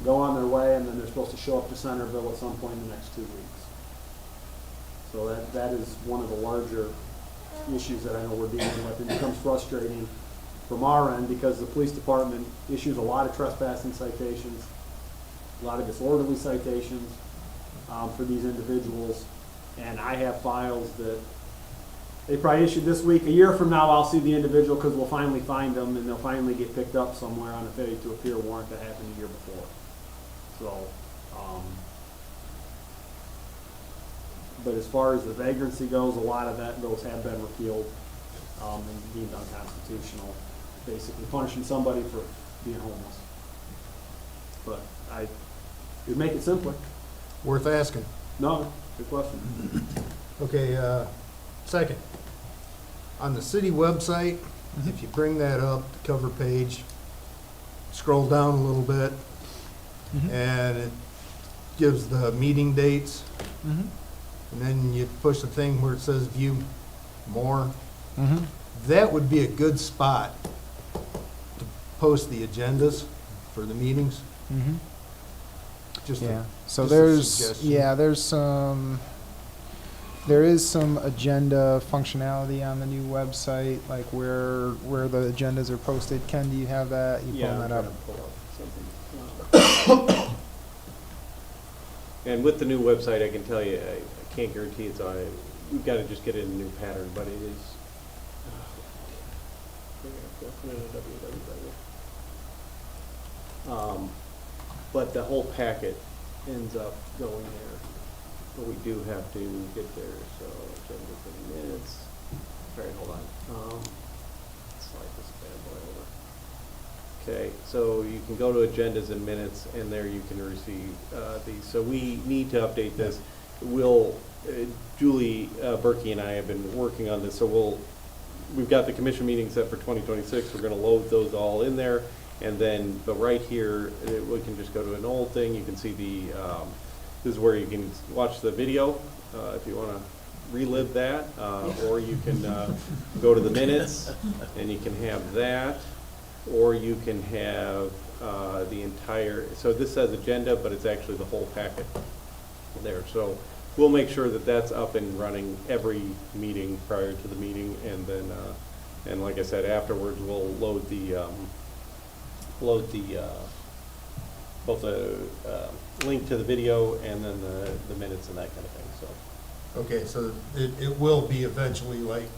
go on their way, and then they're supposed to show up to Centerville at some point in the next 2 weeks. So that is one of the larger issues that I know we're dealing with, and it becomes frustrating from our end because the police department issues a lot of trespassing citations, a lot of disorderly citations for these individuals, and I have files that they probably issued this week. A year from now, I'll see the individual because we'll finally find them, and they'll finally get picked up somewhere on a failure to appear warrant that happened a year before. So, but as far as the vagrancy goes, a lot of those have been repealed and deemed unconstitutional, basically punishing somebody for being homeless. But it'd make it simpler. Worth asking. No, good question. Okay, second, on the city website, if you bring that up, the cover page, scroll down a little bit, and it gives the meeting dates, and then you push the thing where it says view more. That would be a good spot to post the agendas for the meetings. Just Yeah. So just a there's suggestion. there is some agenda functionality on the new website, like where the agendas are posted. Ken, do you have that? You pulling that up? And with the new website, I can tell you, I can't guarantee it's on. We've got to just get it in a new pattern, but it is. But the whole packet ends up going there. But we do have to get there, so agenda for the minutes. Sorry, hold on. Slide this bad boy over. Okay, so you can go to agendas and minutes, and there you can receive these. So we need to update this. We'll Julie Berkey and I have been working on this, so we've got the commission meeting set for 2026. We're going to load those all in there, and then, but right here, we can just go to an old thing. You can see this is where you can watch the video if you want to relive that, or you can go to the minutes, and you can have that, or you can have the entire, so this says agenda, but it's actually the whole packet there. So we'll make sure that that's up and running every meeting prior to the meeting, and then, and like I said, afterwards, we'll load both the link to the video and then the minutes and that kind of thing, so. Okay, so it will be eventually like,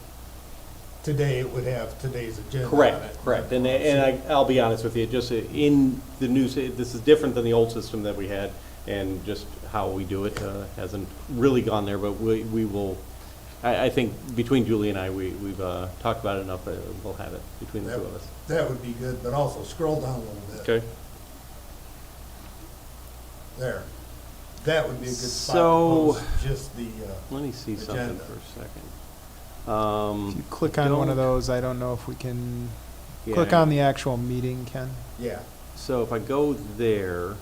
today it would have today's agenda on it. Correct. And I'll be honest with you, just in the new, this is different than the old system that we had, and just how we do it hasn't really gone there, but we will, I think between Julie and I, we've talked about it enough that we'll have it between the two of us. That would be good, but also scroll down a little bit. Okay. There. That would be a good spot So, to post just the let me see something agenda. for a second. If you click on one of those, I don't know if we can click Yeah. on the actual meeting, Ken. Yeah. So if I go there,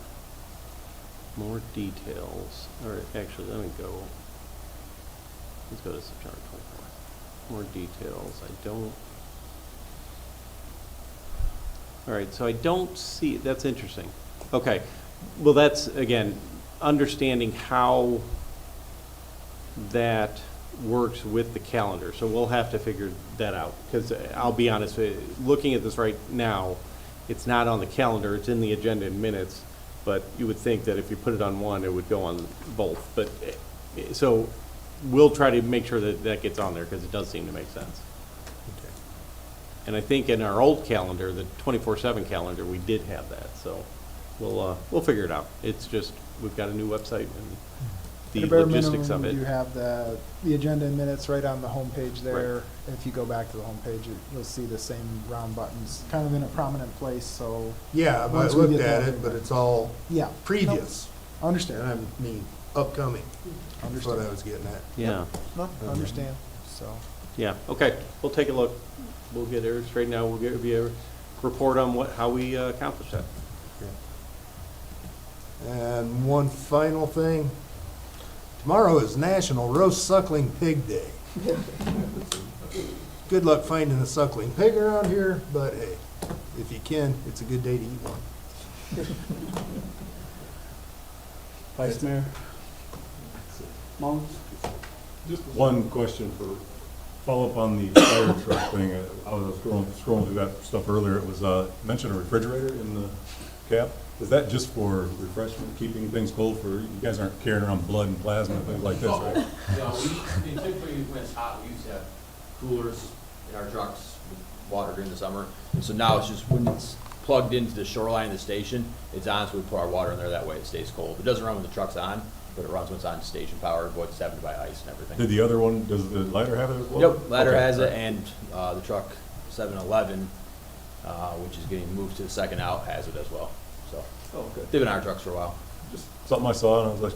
more details, or actually, let me go, let's go to September 24th. More details, I don't, all right, so I don't see, that's interesting. Okay, well, that's, again, understanding how that works with the calendar. So we'll have to figure that out, because I'll be honest, looking at this right now, it's not on the calendar, it's in the agenda in minutes, but you would think that if you put it on one, it would go on both. But, so we'll try to make sure that that gets on there, because it does seem to make sense. Okay. And I think in our old calendar, the 24/7 calendar, we did have that, so we'll figure it out. It's just, we've got a new website and the At a bare logistics minimum, of it. You have the agenda and minutes right on the homepage there. If you go back to the homepage, you'll see the same round buttons, kind of in a prominent place, so. Yeah, but I once we looked get at that- it, but it's all Yeah. previous. Nope. Understand. And I mean, upcoming. That's what I was getting at. Yeah, No, understand, so. yeah, okay, we'll take a look. We'll get it straightened out, we'll give you a report on how we accomplish that. And one final thing. Tomorrow is National Roast Suckling Pig Day. Good luck finding a suckling pig around here, but hey, if you can, it's a good day to eat one. Vice Mayor? Mullins? Just one question for follow-up on the fire truck thing. I was scrolling through that stuff earlier. It was mentioned a refrigerator in the cap. Is that just for refreshment, keeping things cold for, you guys aren't carrying around blood and plasma and things like this, right? No, typically when it's hot, we used to have coolers in our trucks with water during the summer. And so now it's just when it's plugged into the shoreline of the station, it's on, so we pour our water in there, that way it stays cold. It doesn't run when the truck's on, but it runs when it's on station power, avoids having to buy ice and everything. Did the other one, does the ladder have it as well? Yep, ladder Okay, has it, right. and the truck 711, which is getting moved to the second out, has it as well. So Oh, okay. they've been our trucks for a while. Just something I saw and I was like,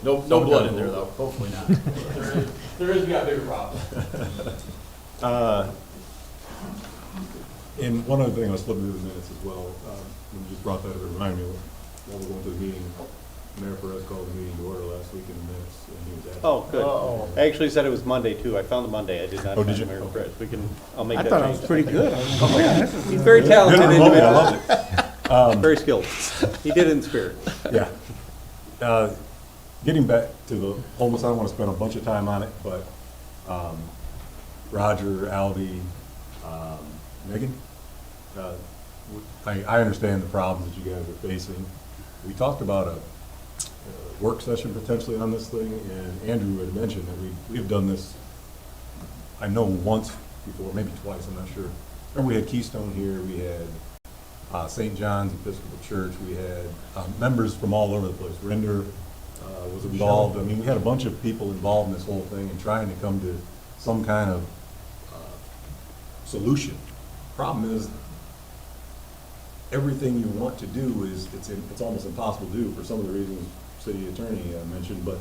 No blood in there though. Hopefully not. There is, we got bigger problems. And one other thing, I was flipping through the minutes as well, when you just brought that up, it reminded me, while we're going to the meeting, Mayor Perez called the meeting to order last week in the minutes, and he was asking. Oh, good. I actually said it was Monday too. I found the Monday. I did not Oh, find did you? the Mayor Okay. Perez. I'll make I that thought I change. was pretty good. He's very talented Good remote, individual. I love it. Very skilled. He did it in spirit. Yeah. Getting back to the homeless, I don't want to spend a bunch of time on it, but Roger, Albie, Megan, I understand the problems that you guys are facing. We talked about a work session potentially on this thing, and Andrew had mentioned that we've done this, I know once before, maybe twice, I'm not sure. Remember we had Keystone here, we had St. John's Episcopal Church, we had members from all over the place. Rinder was involved. I mean, we had a bunch of people involved in this whole thing and trying to come to some kind of solution. Problem is, everything you want to do is, it's almost impossible to do for some of the reasons city attorney mentioned, but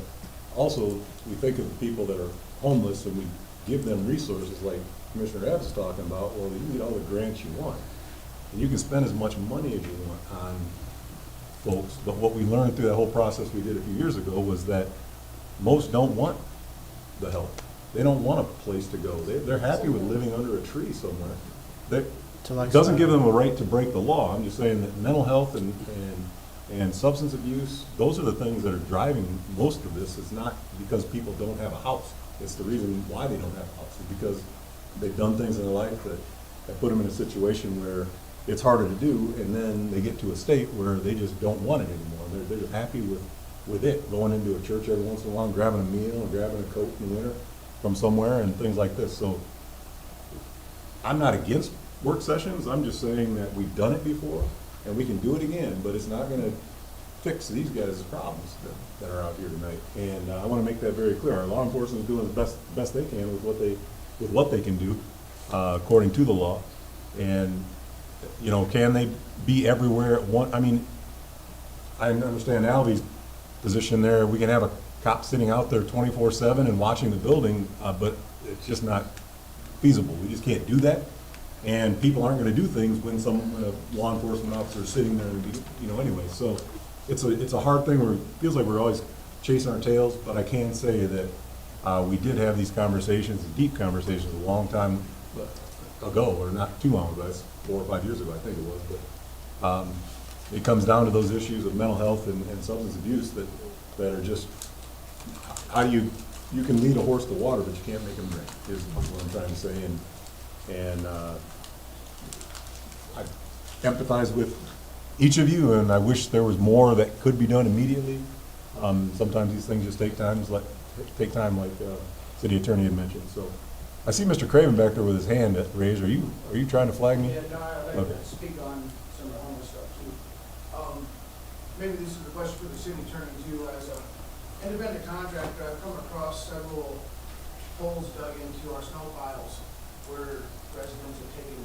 also, we think of the people that are homeless and we give them resources like Commissioner Evans is talking about. Well, you get all the grants you want. And you can spend as much money as you want on folks, but what we learned through that whole process we did a few years ago was that most don't want the help. They don't want a place to go. They're happy with living under a tree somewhere. It doesn't give them a right to break the law. I'm just saying that mental health and substance abuse, those are the things that are driving most of this. It's not because people don't have a house. It's the reason why they don't have a house. It's because they've done things in their life that put them in a situation where it's harder to do, and then they get to a state where they just don't want it anymore. They're just happy with it, going into a church every once in a while, and grabbing a meal and grabbing a coat in the winter from somewhere and things like this. So I'm not against work sessions. I'm just saying that we've done it before and we can do it again, but it's not going to fix these guys' problems that are out here tonight. And I want to make that very clear. Our law enforcement is doing the best they can with what they can do according to the law. And you know, can they be everywhere at once? I mean, I understand Alvy's position there. We can have a cop sitting out there 24/7 and watching the building, but it's just not feasible. We just can't do that. And people aren't going to do things when some law enforcement officer is sitting there, you know, anyway. So it's a hard thing where it feels like we're always chasing our tails, but I can say that we did have these conversations, deep conversations, a long time ago, or not too long ago. That's 4 or 5 years ago, I think it was. But it comes down to those issues of mental health and substance abuse that are just, how do you can lead a horse to water, but you can't make him drink, is what I'm trying to say. And I empathize with each of you, and I wish there was more that could be done immediately. Sometimes these things just take time, like City Attorney had mentioned. So I see Mr. Craven back there with his hand raised. Are you trying to flag me? Yeah, no, I'd like to speak on some of the homeless stuff too. Maybe this is a question for the city attorney too. As an independent contractor, I've come across several holes dug into our snow piles where residents are taking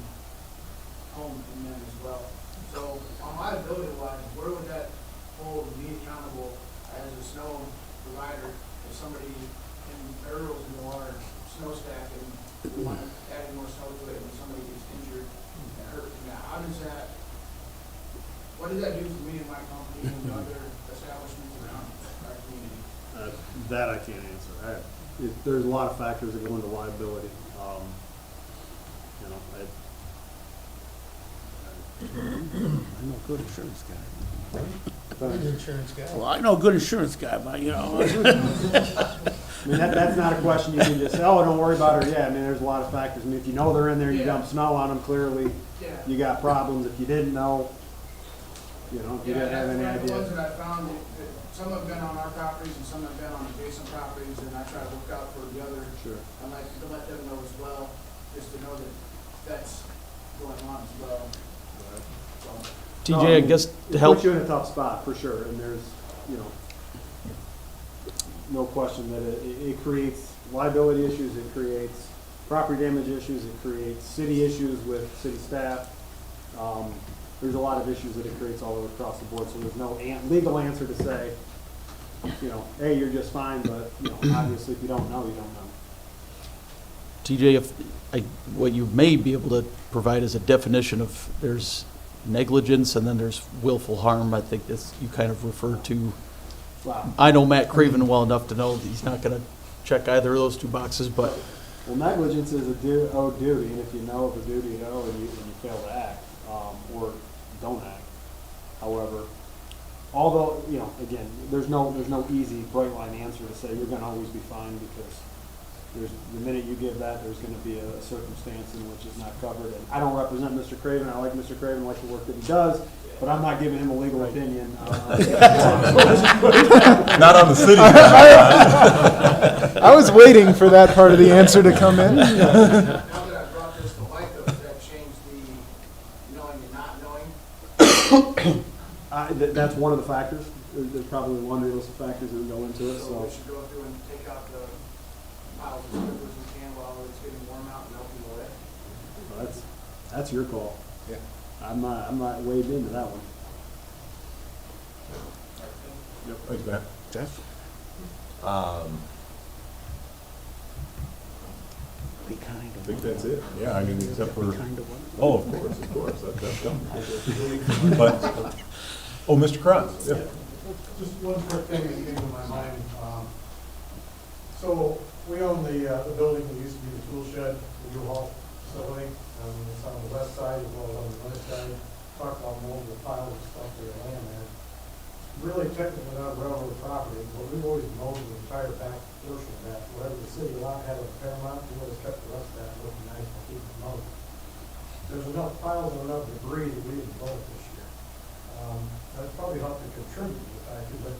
home in them as well. So on liability wise, where would that hole be accountable as a snow provider if somebody barrels in the water, snowstack, and adding more snow to it and somebody gets injured and hurt? How does that, what does that do for me and my company and the other establishments around our community? That I can't answer. There's a lot of factors that go into liability. You know, I'm no good insurance guy. Good insurance guy. Well, I know a good insurance guy, but you know. I mean, that's not a question you can just say, oh, don't worry about it. Yeah, I mean, there's a lot of factors. I mean, if you know they're in there, you dump snow on them, clearly you got problems. If you didn't know, you know, if you didn't have any idea. The ones that I found, that some have been on our properties and some have been on adjacent properties, and I try to look out for the other. Sure. I like to let them know as well, just to know that that's going on as well. So, TJ, I guess to help. Puts you in a tough spot for sure, and there's, you know, no question that it creates liability issues, it creates property damage issues, it creates city issues with city staff. There's a lot of issues that it creates all over across the board, so there's no legal answer to say, you know, hey, you're just fine, but, you know, obviously if you don't know, you don't know. TJ, what you may be able to provide is a definition of there's negligence and then there's willful harm. I think that's, you kind of referred to. Wow. I know Matt Craven well enough to know that he's not going to check either of those two boxes, but. Well, negligence is a owed duty, and if you know of a duty to owe and you fail to act, or don't act. However, although, you know, again, there's no easy bright line answer to say you're going to always be fine, because the minute you give that, there's going to be a circumstance in which it's not covered. And I don't represent Mr. Craven. I like Mr. Craven, I like the work that he does, but I'm not giving him a legal opinion. Not on the city. I was waiting for that part of the answer to come in. Now that I brought this to light, though, does that change the knowing and not knowing? That's one of the factors. There's probably a laundry list of factors that go into it. So we should go through and take out the piles of slippers we can while it's getting warm out and melting away. Well, that's your call. Yeah. I'm not weighed into that one. Thanks, Matt. Jeff? Be kind I of. think that's it. Yeah, I mean, except for, Kind of one. oh, of course, that's coming. But, oh, Mr. Kranz, yeah. Just one quick thing that came to my mind. So we own the building that used to be the tool shed, the U-Haul facility. It's on the west side as well as on the north side. Talk about multiple piles of stuff that are laying there. Really technically not railroad property, but we've always mowed the entire back portion of that. Whatever the city allowed had a paramount, we always kept the rest of that looking nice and keep it mowed. There's enough piles and enough debris that we didn't mow it this year. That probably helped to contribute to the fact, but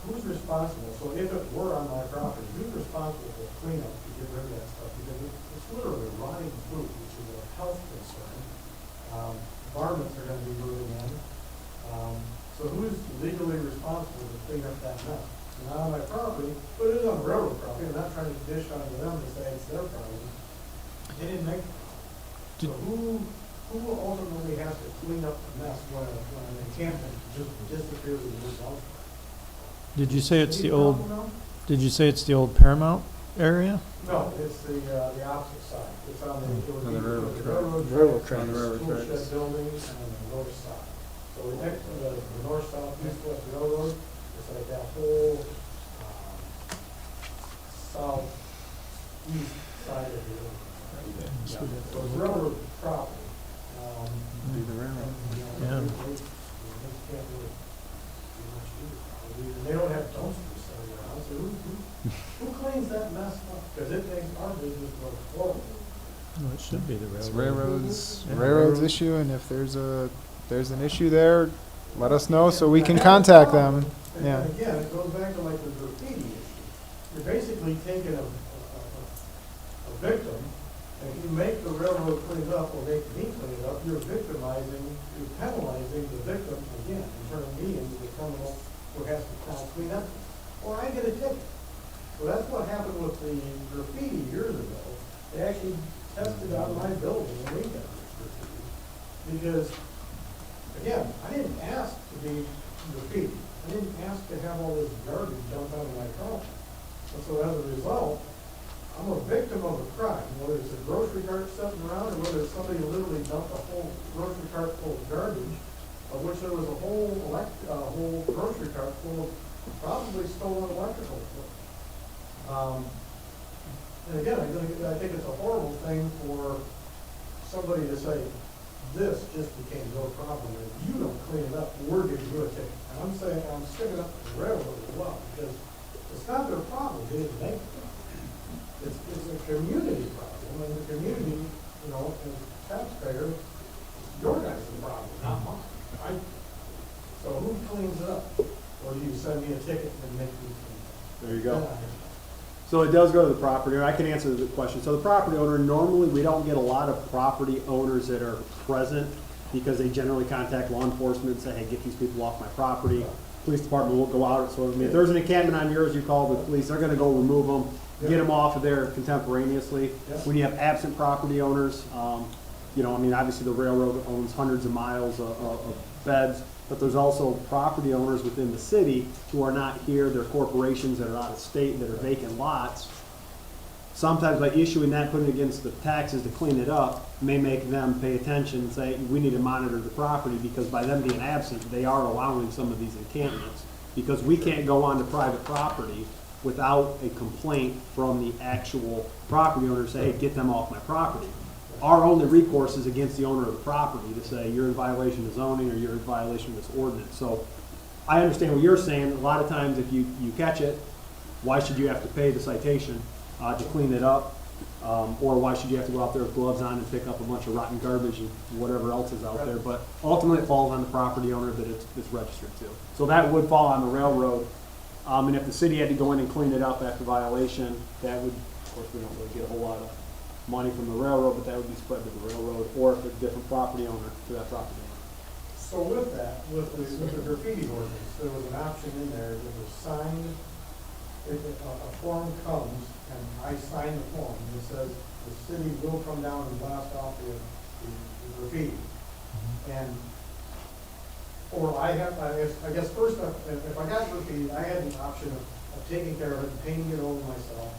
who's responsible? So if it were on my property, who's responsible for cleanup to get rid of that stuff? Because it's literally rotting food, which is a health concern. Varmints are gonna be moving in. So who's legally responsible to clean up that mess? It's not on my property, but it is on railroad property. I'm not trying to dish onto them to say it's their problem. They didn't make it. So who ultimately has to clean up the mess when an encampment just disappears and moves out? Did you say it's the Any old, problem now? did you say it's the old Paramount area? No, it's the opposite side. It's on On the railroad track. railroad tracks. On the railroad tool tracks. shed building and the north side. So we're next to the north, south, east, west railroad. It's like that whole southeast side of the railroad. Yeah. So it's railroad property. Be the railroad. You Yeah. know, they can't really do much either. They don't have dumpsters sitting around, so who cleans that mess up? Because it makes our business look horrible. No, it should be the It's railroad. railroad's issue, and if there's an issue there, let us know so we can contact them. And Yeah. again, it goes back to like the graffiti issue. You're basically taking a victim, and if you make the railroad clean it up or make me clean it up, you're penalizing the victim again, and turning me into the criminal who has to now clean up. Or I get a ticket. So that's what happened with the graffiti years ago. They actually tested out my building and we got this graffiti. Because, again, I didn't ask to be graffiti. I didn't ask to have all this garbage dumped onto my car. And so as a result, I'm a victim of a crime, whether it's a grocery cart sitting around or whether it's somebody literally dumped a whole grocery cart full of garbage, of which there was a whole grocery cart full of probably stolen electrical equipment. And again, I think it's a horrible thing for somebody to say, this just became your problem, and if you don't clean it up, we're giving you a ticket. And I'm saying, I'm sticking up for the railroad as well, because it's not their problem, they didn't make it. It's a community problem, and the community, you know, as taxpayers, your guys' problem, not mine. So who cleans it up? Or do you send me a ticket and make me clean it up? There you go. So it does go to the property owner. I can answer the question. So the property owner, normally we don't get a lot of property owners that are present because they generally contact law enforcement and say, hey, get these people off my property. Police department won't go out. So I mean, if there's an encampment on yours, you call the police, they're gonna go remove them, get them off of there contemporaneously. When you have absent property owners, you know, I mean, obviously the railroad owns hundreds of miles of beds, but there's also property owners within the city who are not here. They're corporations that are out of state, that are vacant lots. Sometimes by issuing that, putting it against the taxes to clean it up, may make them pay attention and say, we need to monitor the property, because by them being absent, they are allowing some of these encampments. Because we can't go onto private property without a complaint from the actual property owner, say, hey, get them off my property. Our only recourse is against the owner of the property to say, you're in violation of zoning or you're in violation of this ordinance. So I understand what you're saying. A lot of times if you catch it, why should you have to pay the citation to clean it up? Or why should you have to go out there with gloves on and pick up a bunch of rotten garbage and whatever else is out there? But ultimately it falls on the property owner that it's registered to. So that would fall on the railroad. And if the city had to go in and clean it up after violation, that would, of course, we don't really get a whole lot of money from the railroad, but that would be spread to the railroad, or if it's a different property owner, to that property owner. So with that, with the graffiti ordinance, there was an option in there that was signed. If a form comes and I sign the form, and it says the city will come down and blast off the graffiti. And, or I guess first, if I got graffiti, I had the option of I've taken care of it, and painting it over myself.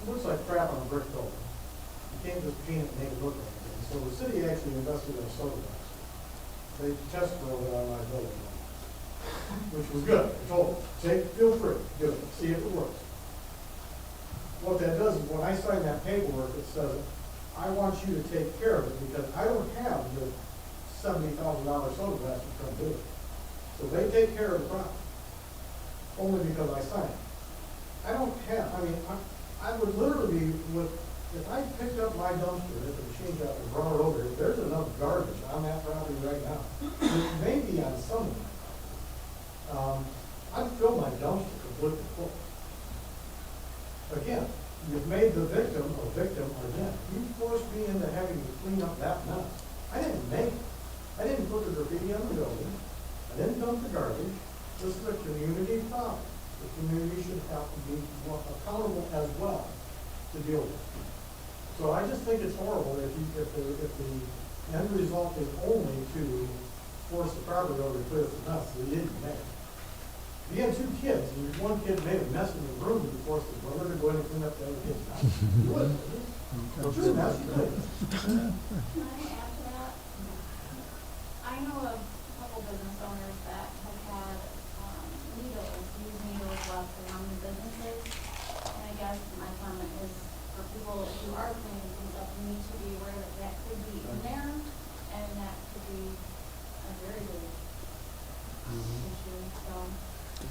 It looks like crap on a brick building. You can't just paint it and make it look like it. So the city actually invested in a soda box. They test drove it on my building, which was good. I told them, feel free, do it, see if it works. What that does is when I sign that paperwork, it says, I want you to take care of it because I don't have the $70,000 soda glass to come do it. So they take care of the problem, only because I signed it. I don't have, I mean, I would literally be with, if I picked up my dumpster at the machine shop and brought it over here, there's enough garbage on that property right now. It may be on some of my property. I'd fill my dumpster completely full. Again, you've made the victim a victim again. You forced me into having to clean up that mess. I didn't make it. I didn't put the graffiti on the building. I didn't dump the garbage. This is a community problem. The community should have to be accountable as well to deal with. So I just think it's horrible if the end result is only to force the property owner to clear the mess that he didn't make. If you had two kids, and one kid made a mess in the room, and you forced the brother to go in and clean up the other kid's mess. You wouldn't. It's your mess, you couldn't. Can I add to that? I know of a couple business owners that have had used needles left around the businesses. And I guess my comment is for people who are cleaning things up, you need to be aware that that could be in there, and that could be a very big issue, so.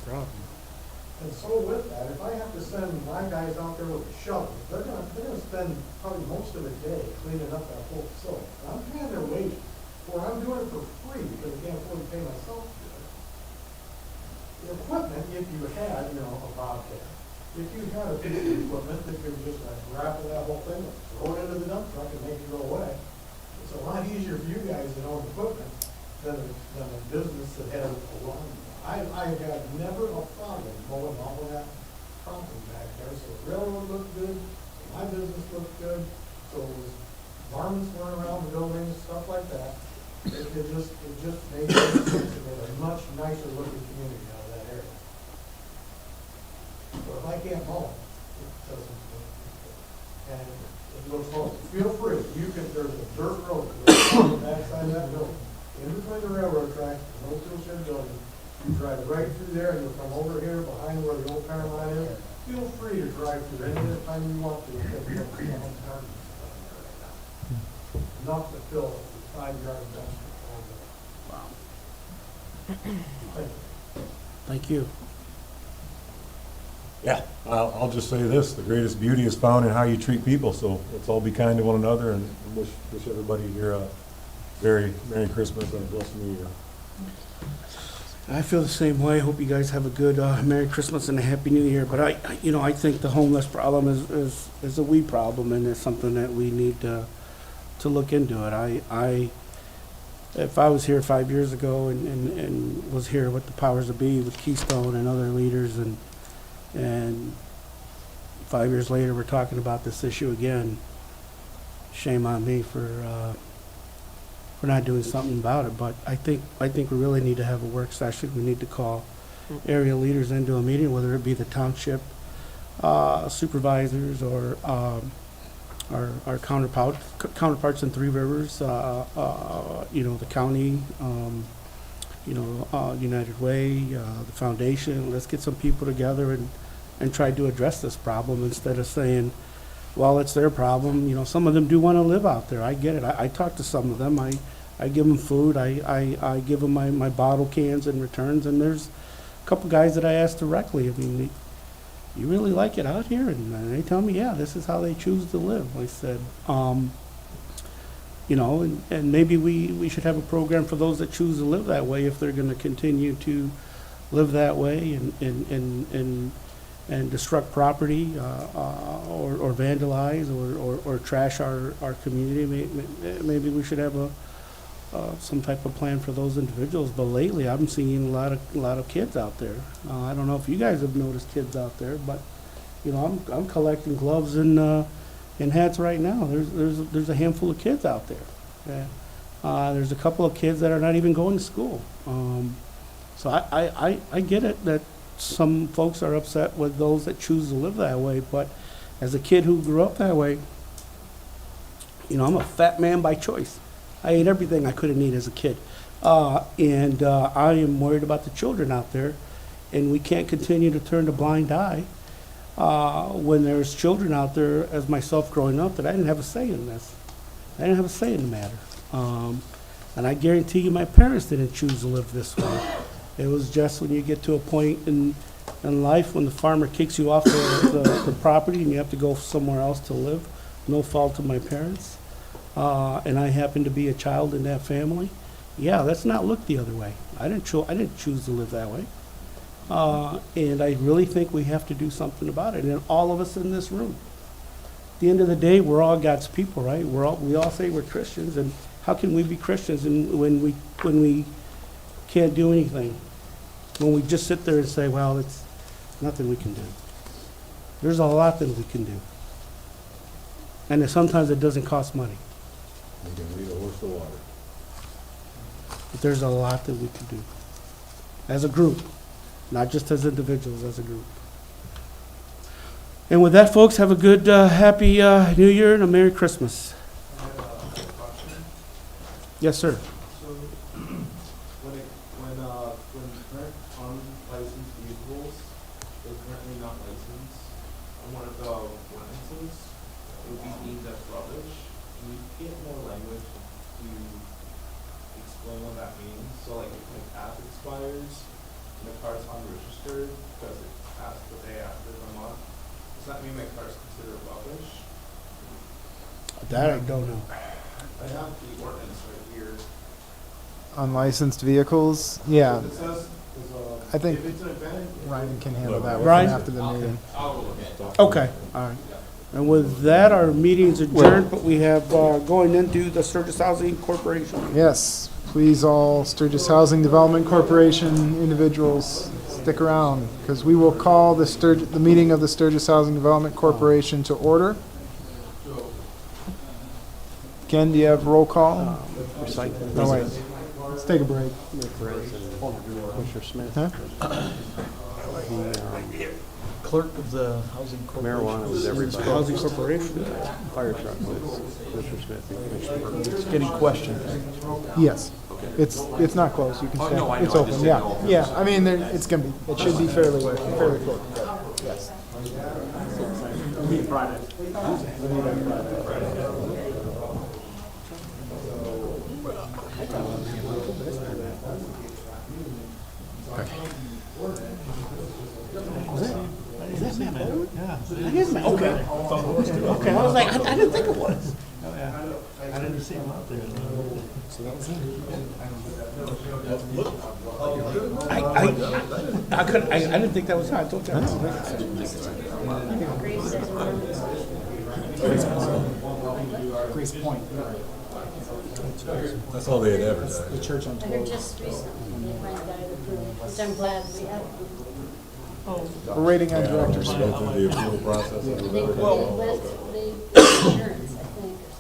And so with that, if I have to send my guys out there with a shovel, they're gonna spend probably most of the day cleaning up that whole facility. I'm paying their wages, or I'm doing it for free because I can't afford to pay myself to do it. The equipment, if you had, a bobcat, if you had a piece of equipment that could just grapple that whole thing, throw it into the dump truck and make it go away, it's a lot easier for you guys to own equipment than a business that has a lot. I have had never a problem mowing all of that property back there, so the railroad looked good, my business looked good, so it was varmints running around the buildings, stuff like that. It just made sense to make a much nicer looking community out of that area. But if I can't mow it, it doesn't look good. And it looks horrible. Feel free, there's a dirt road on the backside of that building, in between the railroad tracks, the old tool shed building. You drive right through there and you'll come over here behind where the old power line is. Feel free to drive through any time you want to. Because we have a home garden right now. Enough to fill a 5-yard dumpster. Wow. Thank you. Yeah, I'll just say this, the greatest beauty is found in how you treat people, so let's all be kind to one another and wish everybody here a very Merry Christmas and a blessed New Year. I feel the same way. I hope you guys have a good Merry Christmas and a Happy New Year. But I think the homeless problem is a we problem, and it's something that we need to look into it. If I was here 5 years ago and was here with the powers that be, with Keystone and other leaders, and 5 years later we're talking about this issue again, shame on me for not doing something about it. But I think we really need to have a work session. We need to call area leaders into a meeting, whether it be the township supervisors or our counterparts in Three Rivers, the county, United Way, the foundation. Let's get some people together and try to address this problem instead of saying, well, it's their problem. Some of them do want to live out there. I get it. I talk to some of them. I give them food. I give them my bottle cans in returns. And there's a couple guys that I asked directly, you really like it out here? And they tell me, yeah, this is how they choose to live. I said, and maybe we should have a program for those that choose to live that way if they're going to continue to live that way and destruct property or vandalize or trash our community. Maybe we should have some type of plan for those individuals. But lately, I'm seeing a lot of kids out there. I don't know if you guys have noticed kids out there, but I'm collecting gloves and hats right now. There's a handful of kids out there. There's a couple of kids that are not even going to school. So I get it that some folks are upset with those that choose to live that way, but as a kid who grew up that way, you know, I'm a fat man by choice. I ate everything I could have eaten as a kid. I am worried about the children out there, and we can't continue to turn a blind eye when there's children out there, as myself growing up, that I didn't have a say in this. I didn't have a say in the matter. And I guarantee you my parents didn't choose to live this way. It was just when you get to a point in life when the farmer kicks you off the property and you have to go somewhere else to live, no fault of my parents. And I happen to be a child in that family. Yeah, let's not look the other way. I didn't choose to live that way. And I really think we have to do something about it, and all of us in this room. At the end of the day, we're all God's people, right? We all say we're Christians, and how can we be Christians when we can't do anything? When we just sit there and say, well, it's nothing we can do. There's a lot that we can do. And sometimes it doesn't cost money. You can lead a horse to water. But there's a lot that we can do. As a group, not just as individuals, as a group. And with that, folks, have a good, happy New Year and a Merry Christmas. Yes, sir. So, when current unlicensed vehicles, they're currently not licensed, on one of the licenses, it would be deemed as rubbish. Can you get more language to explain what that means? So like if my pass expires and the car's unregistered because it passed the day after the month, does that mean my car's considered rubbish? That I don't know. I have the ordinance right here. Unlicensed vehicles, yeah. It says, I think if it's an event, Ryan can handle that with Ryan? him after the meeting. I'll look at it. Okay, all right. And with that, our meeting's adjourned, but we have going into the Sturgis Housing Corporation. Yes, please all Sturgis Housing Development Corporation individuals, stick around, because we will call the meeting of the Sturgis Housing Development Corporation to order. Ken, do you have roll call? Recycling. Oh, wait. Let's take a break. Commissioner Smith. Huh? Clerk of the Housing Corporation. Marijuana was everybody. Housing Corporation. Fire truck was Commissioner Smith and Commissioner Burke. It's getting questioned. Yes. It's not closed. You can stay. no, I know. It's I open. just Yeah. didn't know. Yeah. I mean, it should be fairly quick. Yes. Meet Friday. Okay. Okay, I was like, I didn't think it was. I didn't see him out there. I didn't think that was him. I told you. Grace Point. That's all they had advertised. The church on I heard just recently they might have got it approved, which I'm glad we have. We're waiting on Director Go Smith. through the approval process. They insurance, I think, or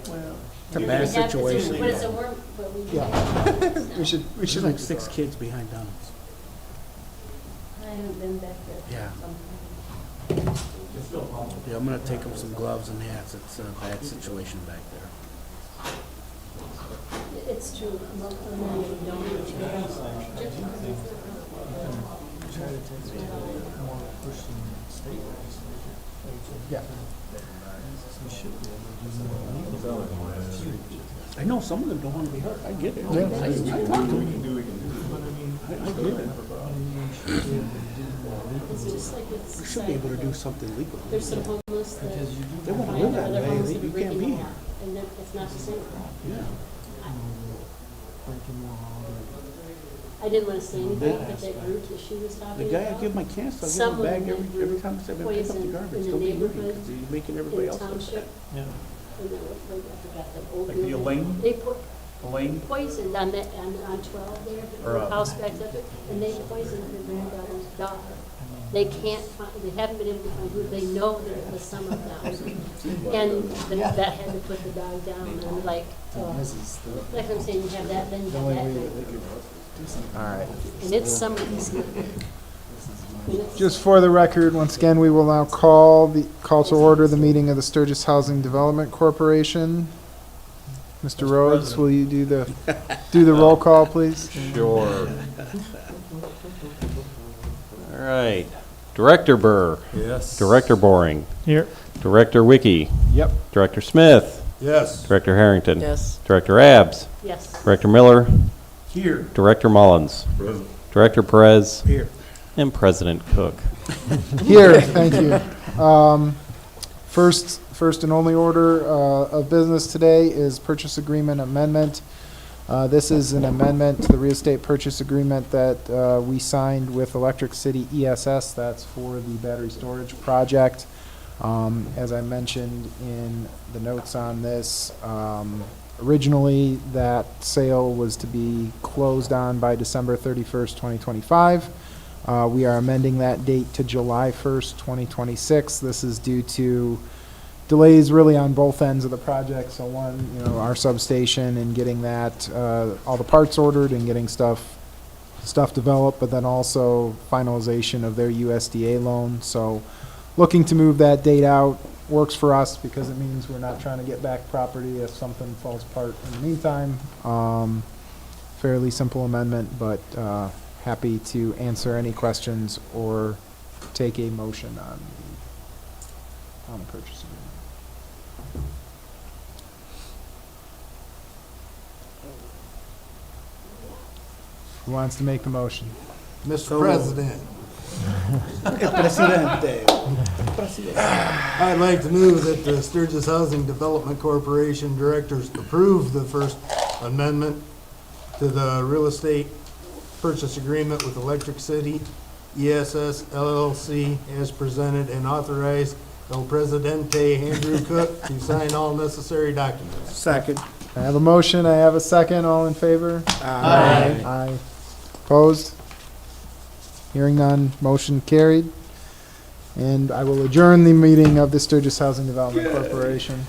something. It's a bad situation. But it's a work, but we. Yeah. We should. There's like 6 kids behind Donald's. I haven't been back there. Yeah. Yeah, I'm gonna take them some gloves and hats. It's a bad situation back there. It's true. Most of them don't. Yeah. I know some of them don't want to be hurt. I get it. Yeah. I talk to them. I get it. It's just like it's. We should be able to do something legal. There's some homeless that. They want to live that other way. homes They- that You are can't breaking be the here. law, and it's not the same. Yeah. I didn't want to say anything, but that group that she was The talking guy I about. give my cans to, I give Some him a of bag them every time I say, pick up poison the garbage. in the Don't be rude, neighborhood, 'cause you're making in everybody the else township. Yeah. And then what, like, I forgot the old. Like the building. Elaine? They put Elaine? poisoned on that, on 12 there, Or, the house back up, and they poisoned her granddaughter's daughter. They can't find, they haven't been able to find who, they know that it was some of them. And the vet had to put the dog down, and like, like I'm saying, you have that, then you have that. All right. And it's summer this year. Just for the record, once again, we will now call to order the meeting of the Sturgis Housing Development Corporation. Mr. Rhodes, will you do the roll call, please? Sure. All right. Director Burr. Yes. Director Boring. Here. Director Wiki. Yep. Director Smith. Yes. Director Harrington. Yes. Director Abs. Yes. Director Miller. Here. Director Mullins. Present. Director Perez. Here. And President Cook. Here, thank you. First and only order of business today is purchase agreement amendment. This is an amendment to the real estate purchase agreement that we signed with Electric City ESS. That's for the battery storage project. As I mentioned in the notes on this, originally that sale was to be closed on by December 31st, 2025. We are amending that date to July 1st, 2026. This is due to delays really on both ends of the project. So one, our substation and getting that, all the parts ordered and getting stuff developed, but then also finalization of their USDA loan. So looking to move that date out works for us because it means we're not trying to get back property if something falls apart in the meantime. Fairly simple amendment, but happy to answer any questions or take a motion on the purchase agreement. Who wants to make the motion? Mr. President, Presidente. I'd like to move that the Sturgis Housing Development Corporation directors approve the first amendment to the real estate purchase agreement with Electric City ESS LLC as presented and authorize El Presidente Andrew Cook to sign all necessary documents. Second. I have a motion, I have a second, all in favor? Aye. Aye. Opposed? Hearing none, motion carried. And I will adjourn the meeting of the Sturgis Housing Development Corporation.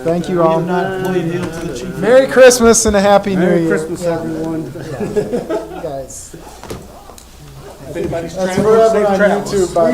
Thank you all. Merry Christmas and a Happy New Year. Merry Christmas, everyone. Guys. If anybody's That's traveling, forever safe on travels. YouTube, by